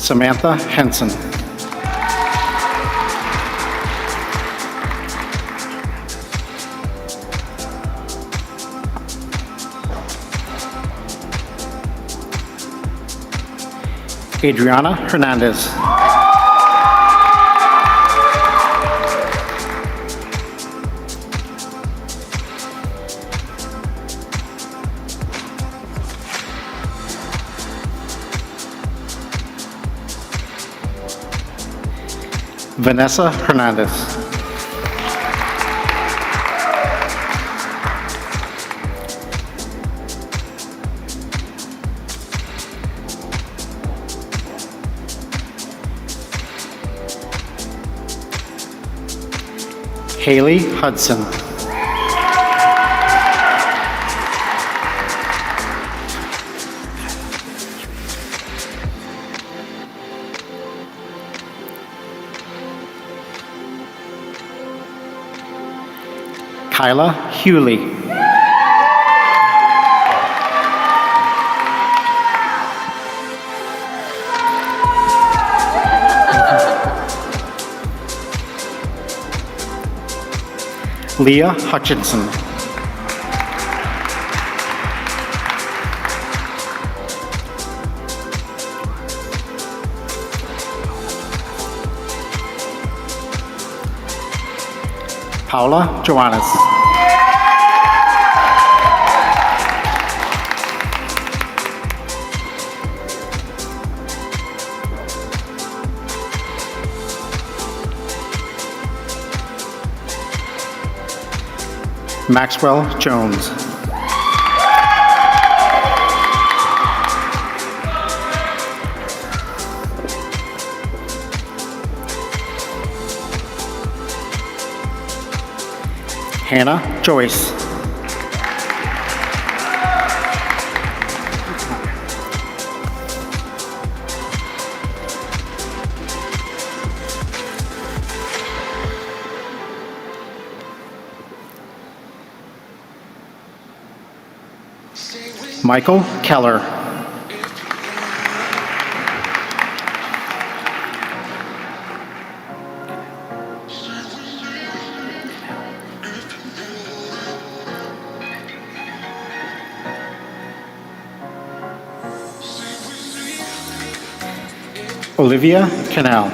Samantha Henson. Adriana Hernandez. Vanessa Hernandez. Haley Hudson. Kyla Hewley. Leah Hutchinson. Paula Joannes. Maxwell Jones. Hannah Joyce. Michael Keller. Olivia Canal.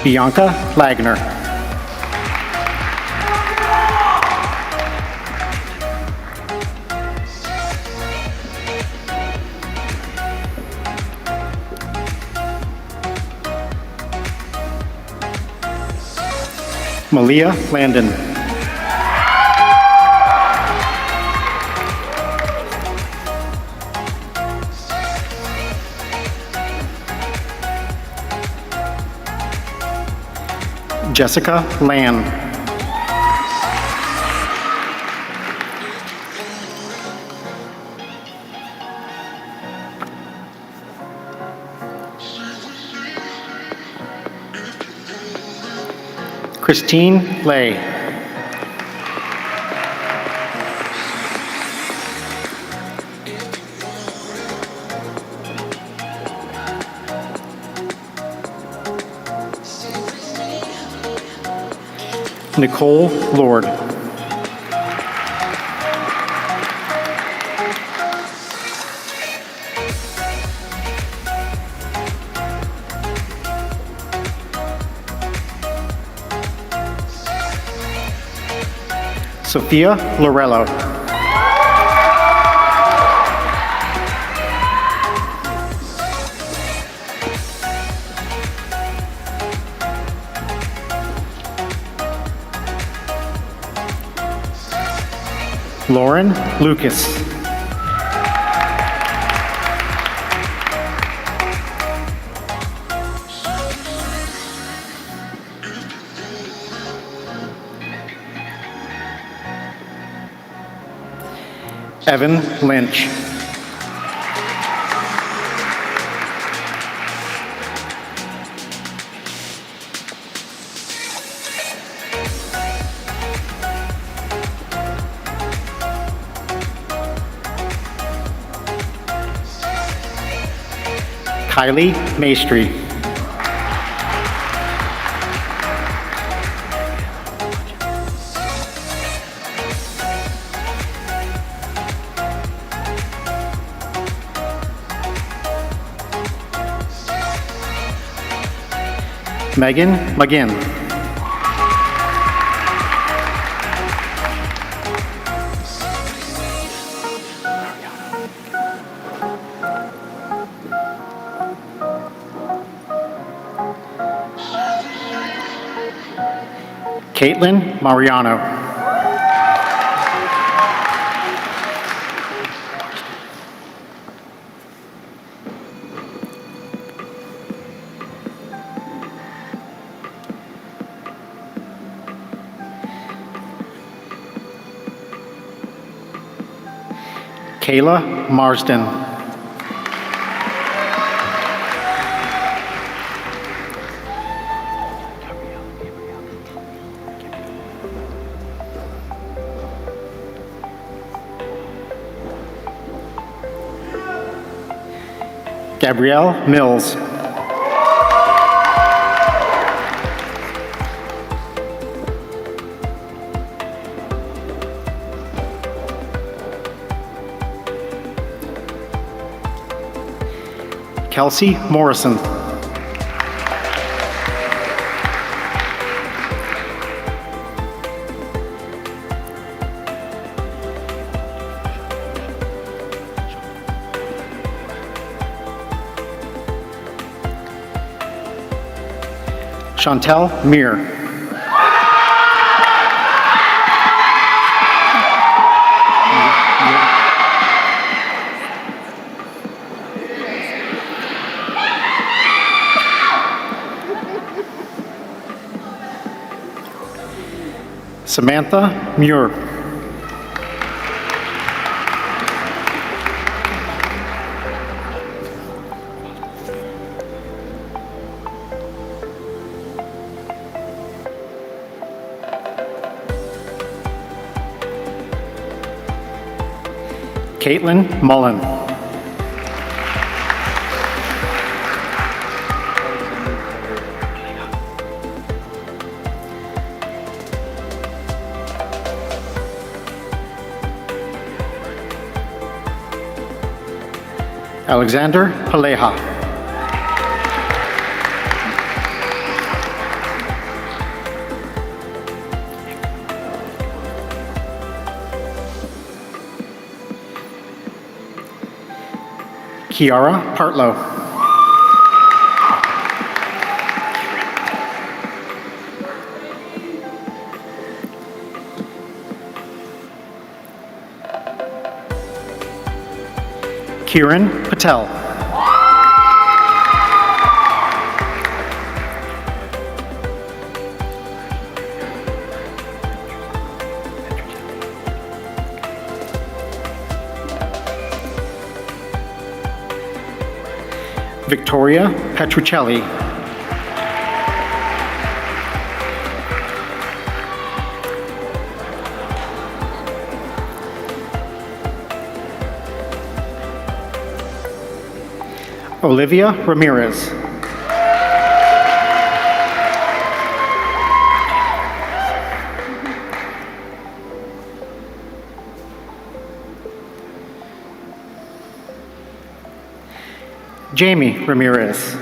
Bianca Lagner. Malia Landon. Jessica Lan. Christine Lay. Nicole Lord. Sophia Lorello. Lauren Lucas. Evan Lynch. Kylie Maestri. Megan McGinn. Caitlin Mariano. Kayla Marsden. Gabrielle Mills. Kelsey Morrison. Chantel Meir. Samantha Muir. Caitlin Mullen. Alexander Paleja. Kiara Partlow. Kiran Patel. Victoria Petruccelli. Olivia Ramirez. Jamie Ramirez.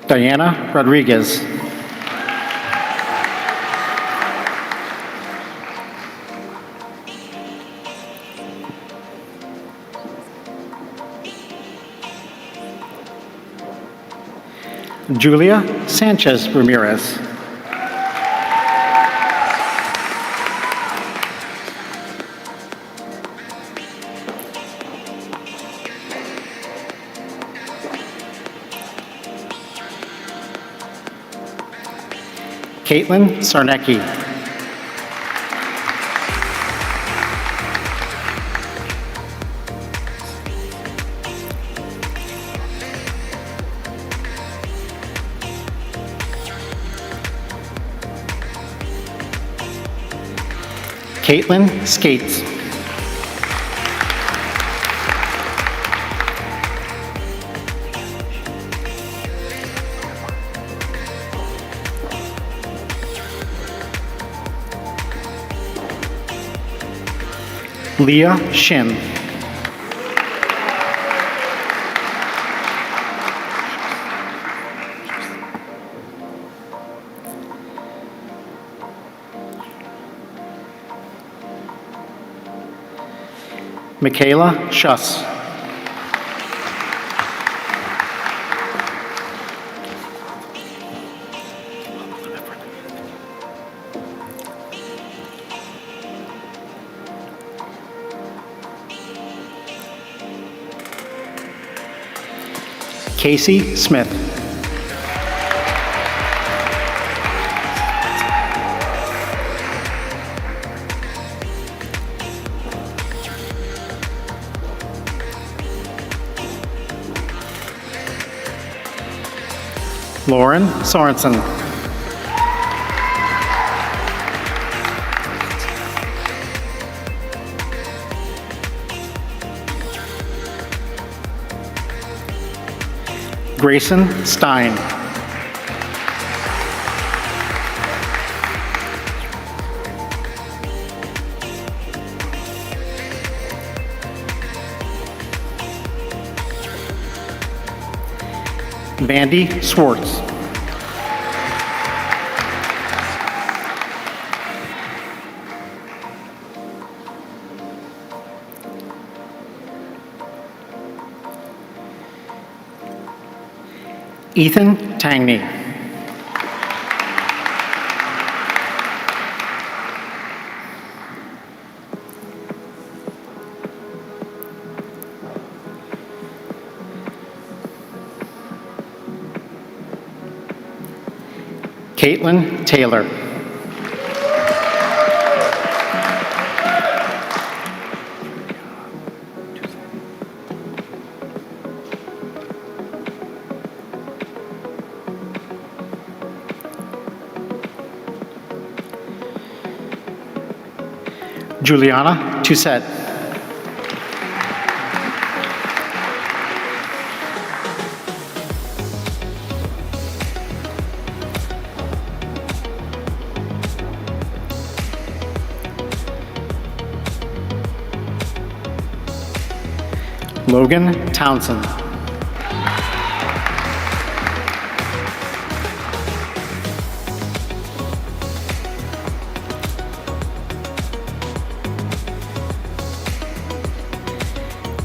Diana Rodriguez. Julia Sanchez Ramirez. Caitlin Sarnecki. Caitlin Skates. Leah Shin. Michaela Schuss. Casey Smith. Lauren Sorensen. Grayson Stein. Vandy Swartz. Ethan Tangney. Caitlin Taylor. Juliana Toussaint. Logan Townsend.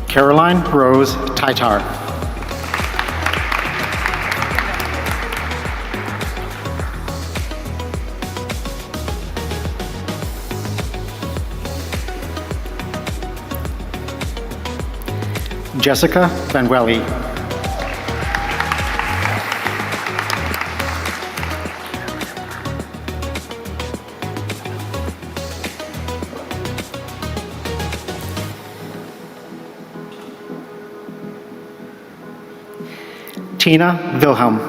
Caroline Rose Titar. Jessica Vanwelly. Tina Wilhelm.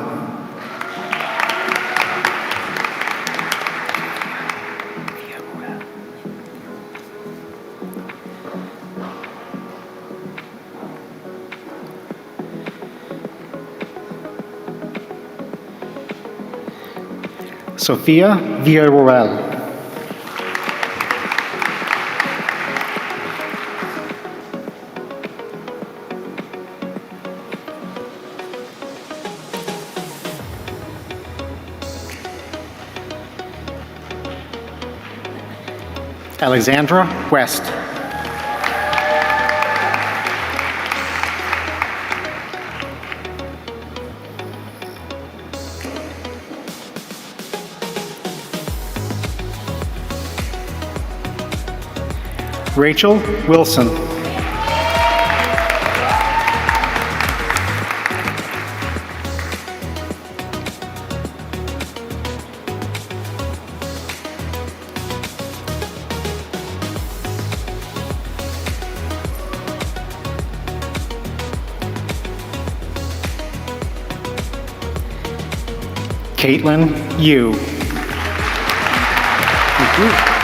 Sofia Villarroel. Alexandra West. Rachel Wilson. Caitlin Yu. Thank you.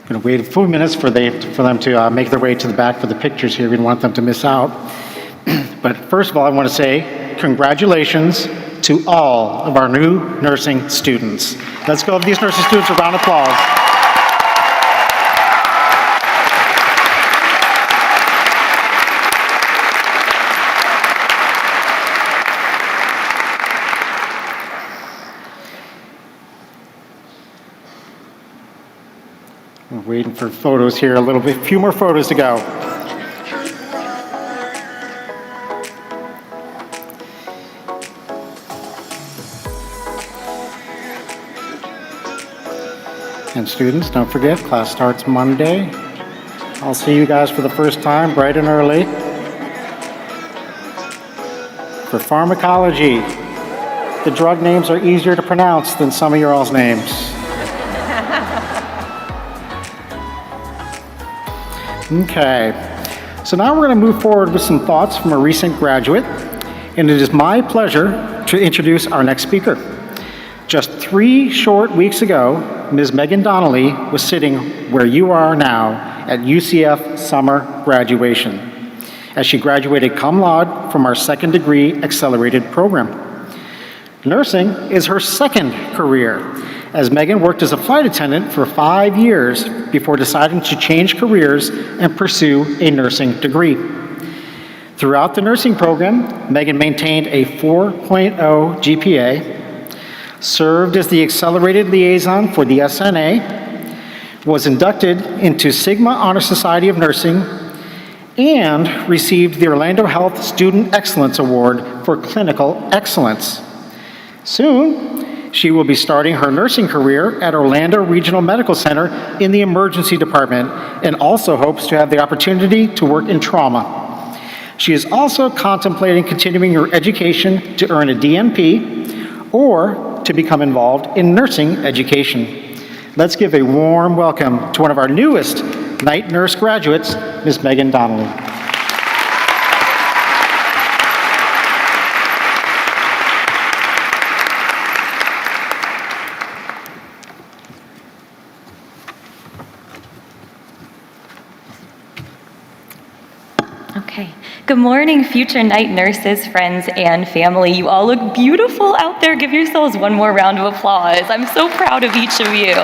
Going to wait a few minutes for them to make their way to the back for the pictures here. We don't want them to miss out. But first of all, I want to say congratulations to all of our new nursing students. Let's give these nursing students a round of applause. We're waiting for photos here, a few more photos to go. And students, don't forget, class starts Monday. I'll see you guys for the first time, bright and early. For pharmacology, the drug names are easier to pronounce than some of your all's names. Okay, so now we're going to move forward with some thoughts from a recent graduate, and it is my pleasure to introduce our next speaker. Just 3 short weeks ago, Ms. Megan Donnelly was sitting where you are now at UCF summer graduation, as she graduated cum laude from our second degree accelerated program. Nursing is her second career, as Megan worked as a flight attendant for 5 years before deciding to change careers and pursue a nursing degree. Throughout the nursing program, Megan maintained a 4.0 GPA, served as the accelerated liaison for the SNA, was inducted into Sigma Honor Society of Nursing, and received the Orlando Health Student Excellence Award for Clinical Excellence. Soon, she will be starting her nursing career at Orlando Regional Medical Center in the emergency department, and also hopes to have the opportunity to work in trauma. She is also contemplating continuing her education to earn a DNP or to become involved in nursing education. Let's give a warm welcome to one of our newest night nurse graduates, Ms. Megan Donnelly. Okay. Good morning, future night nurses, friends, and family. You all look beautiful out there. Give yourselves one more round of applause. I'm so proud of each of you.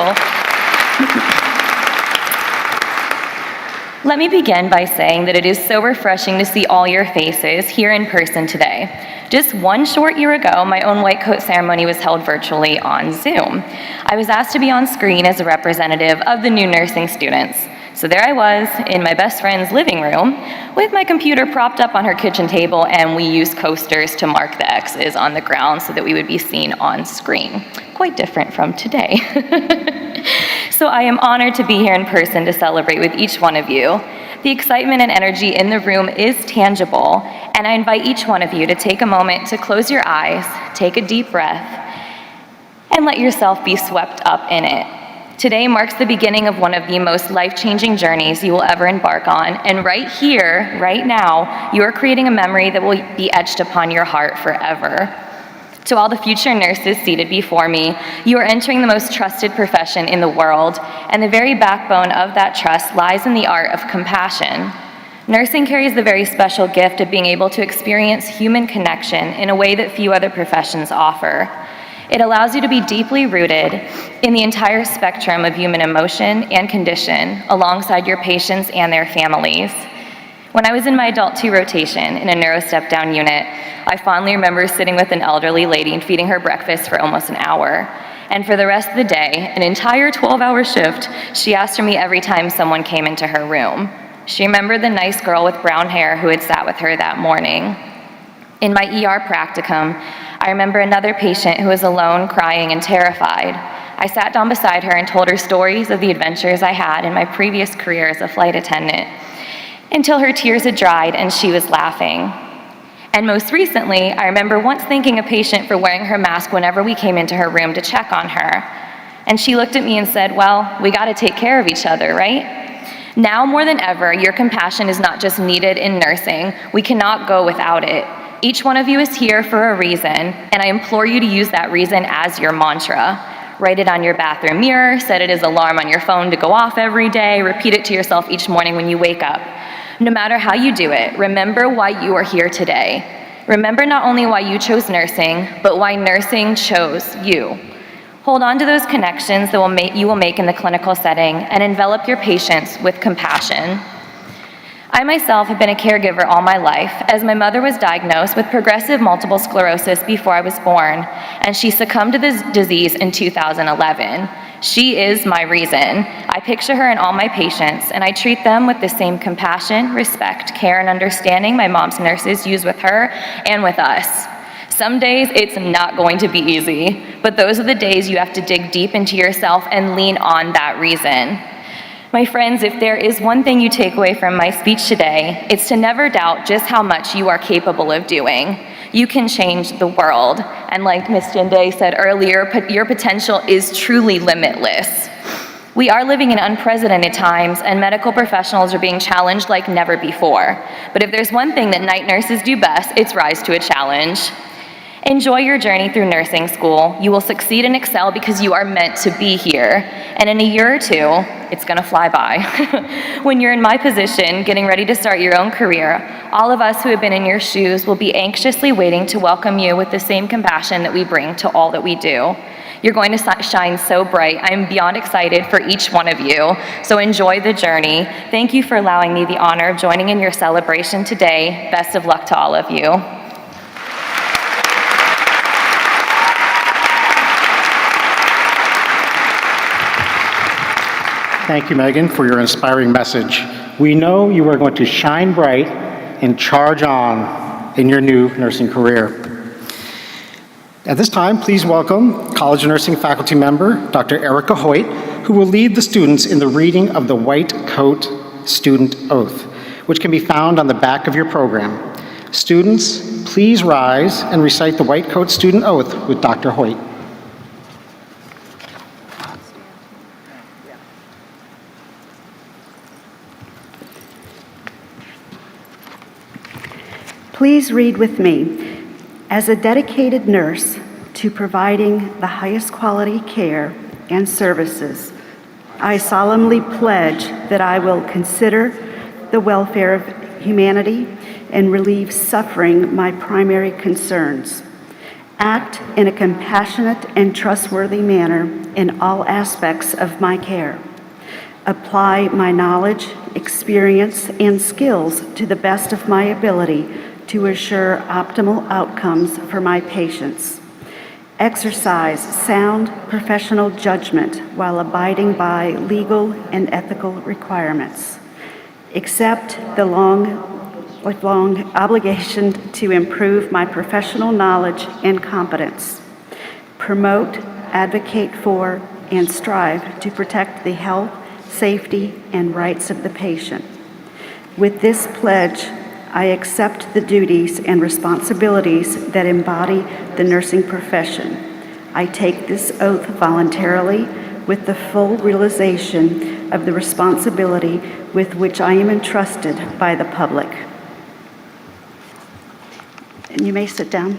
Let me begin by saying that it is so refreshing to see all your faces here in person today. Just 1 short year ago, my own white coat ceremony was held virtually on Zoom. I was asked to be on screen as a representative of the new nursing students. So there I was in my best friend's living room with my computer propped up on her kitchen table, and we used coasters to mark the X's on the ground so that we would be seen on screen. Quite different from today. So I am honored to be here in person to celebrate with each one of you. The excitement and energy in the room is tangible, and I invite each one of you to take a moment to close your eyes, take a deep breath, and let yourself be swept up in it. Today marks the beginning of one of the most life-changing journeys you will ever embark on, and right here, right now, you are creating a memory that will be etched upon your heart forever. To all the future nurses seated before me, you are entering the most trusted profession in the world, and the very backbone of that trust lies in the art of compassion. Nursing carries the very special gift of being able to experience human connection in a way that few other professions offer. It allows you to be deeply rooted in the entire spectrum of human emotion and condition alongside your patients and their families. When I was in my Adult 2 rotation in a neuro step-down unit, I fondly remember sitting with an elderly lady and feeding her breakfast for almost an hour. And for the rest of the day, an entire 12-hour shift, she asked for me every time someone came into her room. She remembered the nice girl with brown hair who had sat with her that morning. In my ER practicum, I remember another patient who was alone, crying, and terrified. I sat down beside her and told her stories of the adventures I had in my previous career as a flight attendant, until her tears had dried and she was laughing. And most recently, I remember once thanking a patient for wearing her mask whenever we came into her room to check on her. And she looked at me and said, "Well, we gotta take care of each other, right?" Now more than ever, your compassion is not just needed in nursing. We cannot go without it. Each one of you is here for a reason, and I implore you to use that reason as your mantra. Write it on your bathroom mirror, set it as an alarm on your phone to go off every day, repeat it to yourself each morning when you wake up. No matter how you do it, remember why you are here today. Remember not only why you chose nursing, but why nursing chose you. Hold on to those connections that you will make in the clinical setting and envelop your patients with compassion. I myself have been a caregiver all my life, as my mother was diagnosed with progressive multiple sclerosis before I was born, and she succumbed to this disease in 2011. She is my reason. I picture her in all my patients, and I treat them with the same compassion, respect, care, and understanding my mom's nurses use with her and with us. Some days it's not going to be easy, but those are the days you have to dig deep into yourself and lean on that reason. My friends, if there is one thing you take away from my speech today, it's to never doubt just how much you are capable of doing. You can change the world. And like Ms. Jinde said earlier, your potential is truly limitless. We are living in unprecedented times, and medical professionals are being challenged like never before. But if there's one thing that night nurses do best, it's rise to a challenge. Enjoy your journey through nursing school. You will succeed and excel because you are meant to be here. And in a year or two, it's gonna fly by. When you're in my position, getting ready to start your own career, all of us who have been in your shoes will be anxiously waiting to welcome you with the same compassion that we bring to all that we do. You're going to shine so bright. I'm beyond excited for each one of you. So enjoy the journey. Thank you for allowing me the honor of joining in your celebration today. Best of luck to all of you. Thank you, Megan, for your inspiring message. We know you are going to shine bright and charge on in your new nursing career. At this time, please welcome College of Nursing faculty member, Dr. Erica Hoyt, who will lead the students in the reading of the White Coat Student Oath, which can be found on the back of your program. Students, please rise and recite the White Coat Student Oath with Dr. Hoyt. Please read with me. As a dedicated nurse to providing the highest quality care and services, I solemnly pledge that I will consider the welfare of humanity and relieve suffering my primary concerns. Act in a compassionate and trustworthy manner in all aspects of my care. Apply my knowledge, experience, and skills to the best of my ability to assure optimal outcomes for my patients. Exercise sound professional judgment while abiding by legal and ethical requirements. Accept the lifelong obligation to improve my professional knowledge and competence. Promote, advocate for, and strive to protect the health, safety, and rights of the patient. With this pledge, I accept the duties and responsibilities that embody the nursing profession. I take this oath voluntarily with the full realization of the responsibility with which I am entrusted by the public. And you may sit down.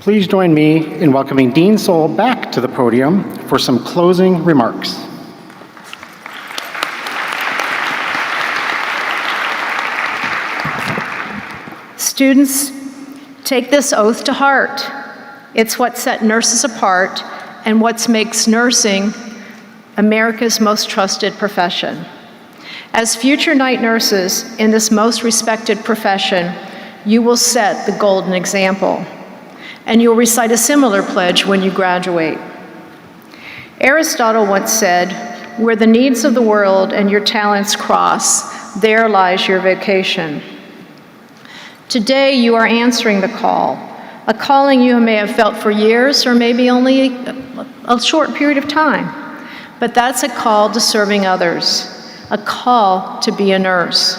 Please join me in welcoming Dean Soul back to the podium for some closing remarks. Students, take this oath to heart. It's what set nurses apart and what makes nursing America's most trusted profession. As future night nurses in this most respected profession, You will set the golden example, and you'll recite a similar pledge when you graduate. Aristotle once said, "Where the needs of the world and your talents cross, there lies your vocation." Today, you are answering the call, a calling you may have felt for years or maybe only a short period of time. But that's a call to serving others, a call to be a nurse.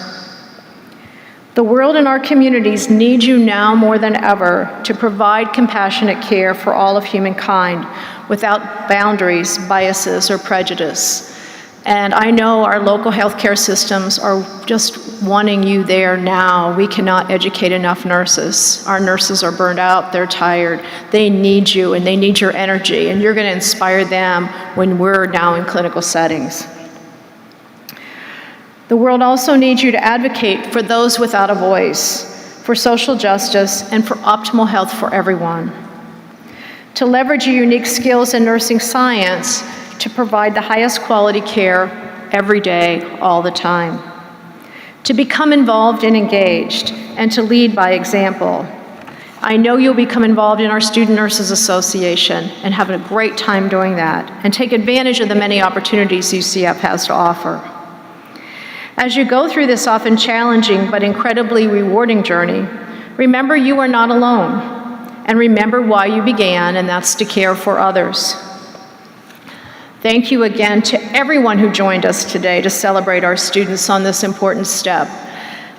The world and our communities need you now more than ever to provide compassionate care for all of humankind without boundaries, biases, or prejudice. And I know our local healthcare systems are just wanting you there now. We cannot educate enough nurses. Our nurses are burned out, they're tired. They need you and they need your energy, and you're going to inspire them when we're now in clinical settings. The world also needs you to advocate for those without a voice, for social justice, and for optimal health for everyone. To leverage your unique skills in nursing science to provide the highest quality care every day, all the time. To become involved and engaged, and to lead by example. I know you'll become involved in our Student Nurses Association and have a great time doing that, and take advantage of the many opportunities UCF has to offer. As you go through this often challenging but incredibly rewarding journey, remember you are not alone, and remember why you began, and that's to care for others. Thank you again to everyone who joined us today to celebrate our students on this important step.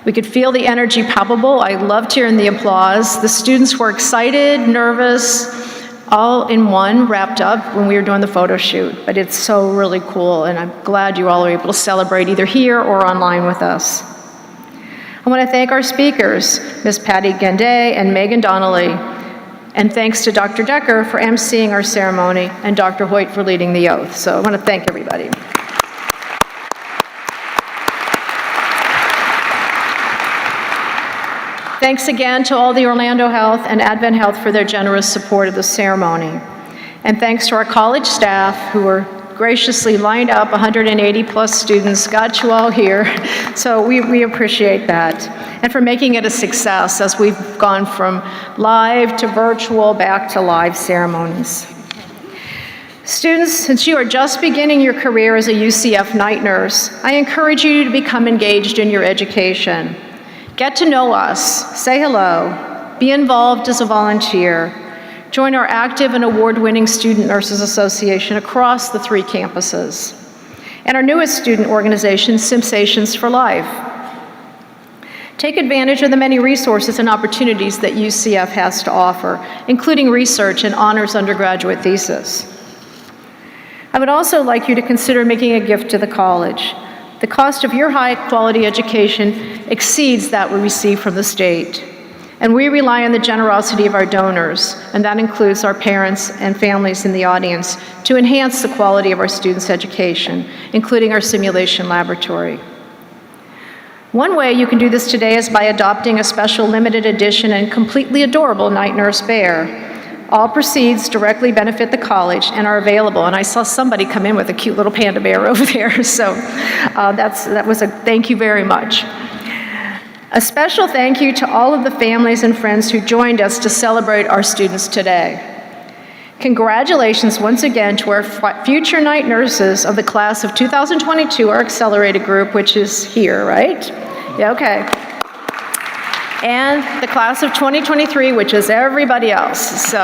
We could feel the energy palpable. I loved hearing the applause. The students were excited, nervous, all in one, wrapped up when we were doing the photo shoot. But it's so really cool, and I'm glad you all are able to celebrate either here or online with us. I want to thank our speakers, Ms. Patty Ganday and Megan Donnelly, and thanks to Dr. Decker for emceeing our ceremony and Dr. Hoyt for leading the oath. So I want to thank everybody. Thanks again to all the Orlando Health and Advent Health for their generous support of the ceremony. And thanks to our college staff who were graciously lined up, 180 plus students, got you all here. So we appreciate that. And for making it a success as we've gone from live to virtual back to live ceremonies. Students, since you are just beginning your career as a UCF night nurse, I encourage you to become engaged in your education. Get to know us, say hello, be involved as a volunteer, join our active and award-winning Student Nurses Association across the 3 campuses, and our newest student organization, Sensations for Life. Take advantage of the many resources and opportunities that UCF has to offer, including research and honors undergraduate thesis. I would also like you to consider making a gift to the college. The cost of your high-quality education exceeds that we receive from the state, and we rely on the generosity of our donors, and that includes our parents and families in the audience, to enhance the quality of our students' education, including our simulation laboratory. One way you can do this today is by adopting a special limited edition and completely adorable night nurse bear. All proceeds directly benefit the college and are available. And I saw somebody come in with a cute little panda bear over there. So that was a thank you very much. A special thank you to all of the families and friends who joined us to celebrate our students today. Congratulations once again to our future night nurses of the class of 2022, our accelerated group, which is here, right? Yeah, okay. And the class of 2023, which is everybody else. So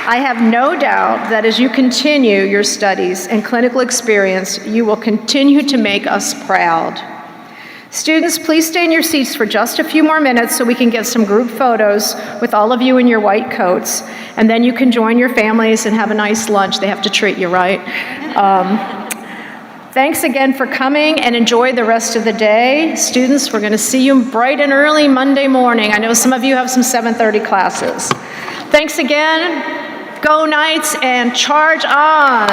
I have no doubt that as you continue your studies and clinical experience, you will continue to make us proud. Students, please stay in your seats for just a few more minutes so we can get some group photos with all of you in your white coats, and then you can join your families and have a nice lunch. They have to treat you, right? Thanks again for coming, and enjoy the rest of the day. Students, we're going to see you bright and early Monday morning. I know some of you have some 7:30 classes. Thanks again. Go Knights and charge on.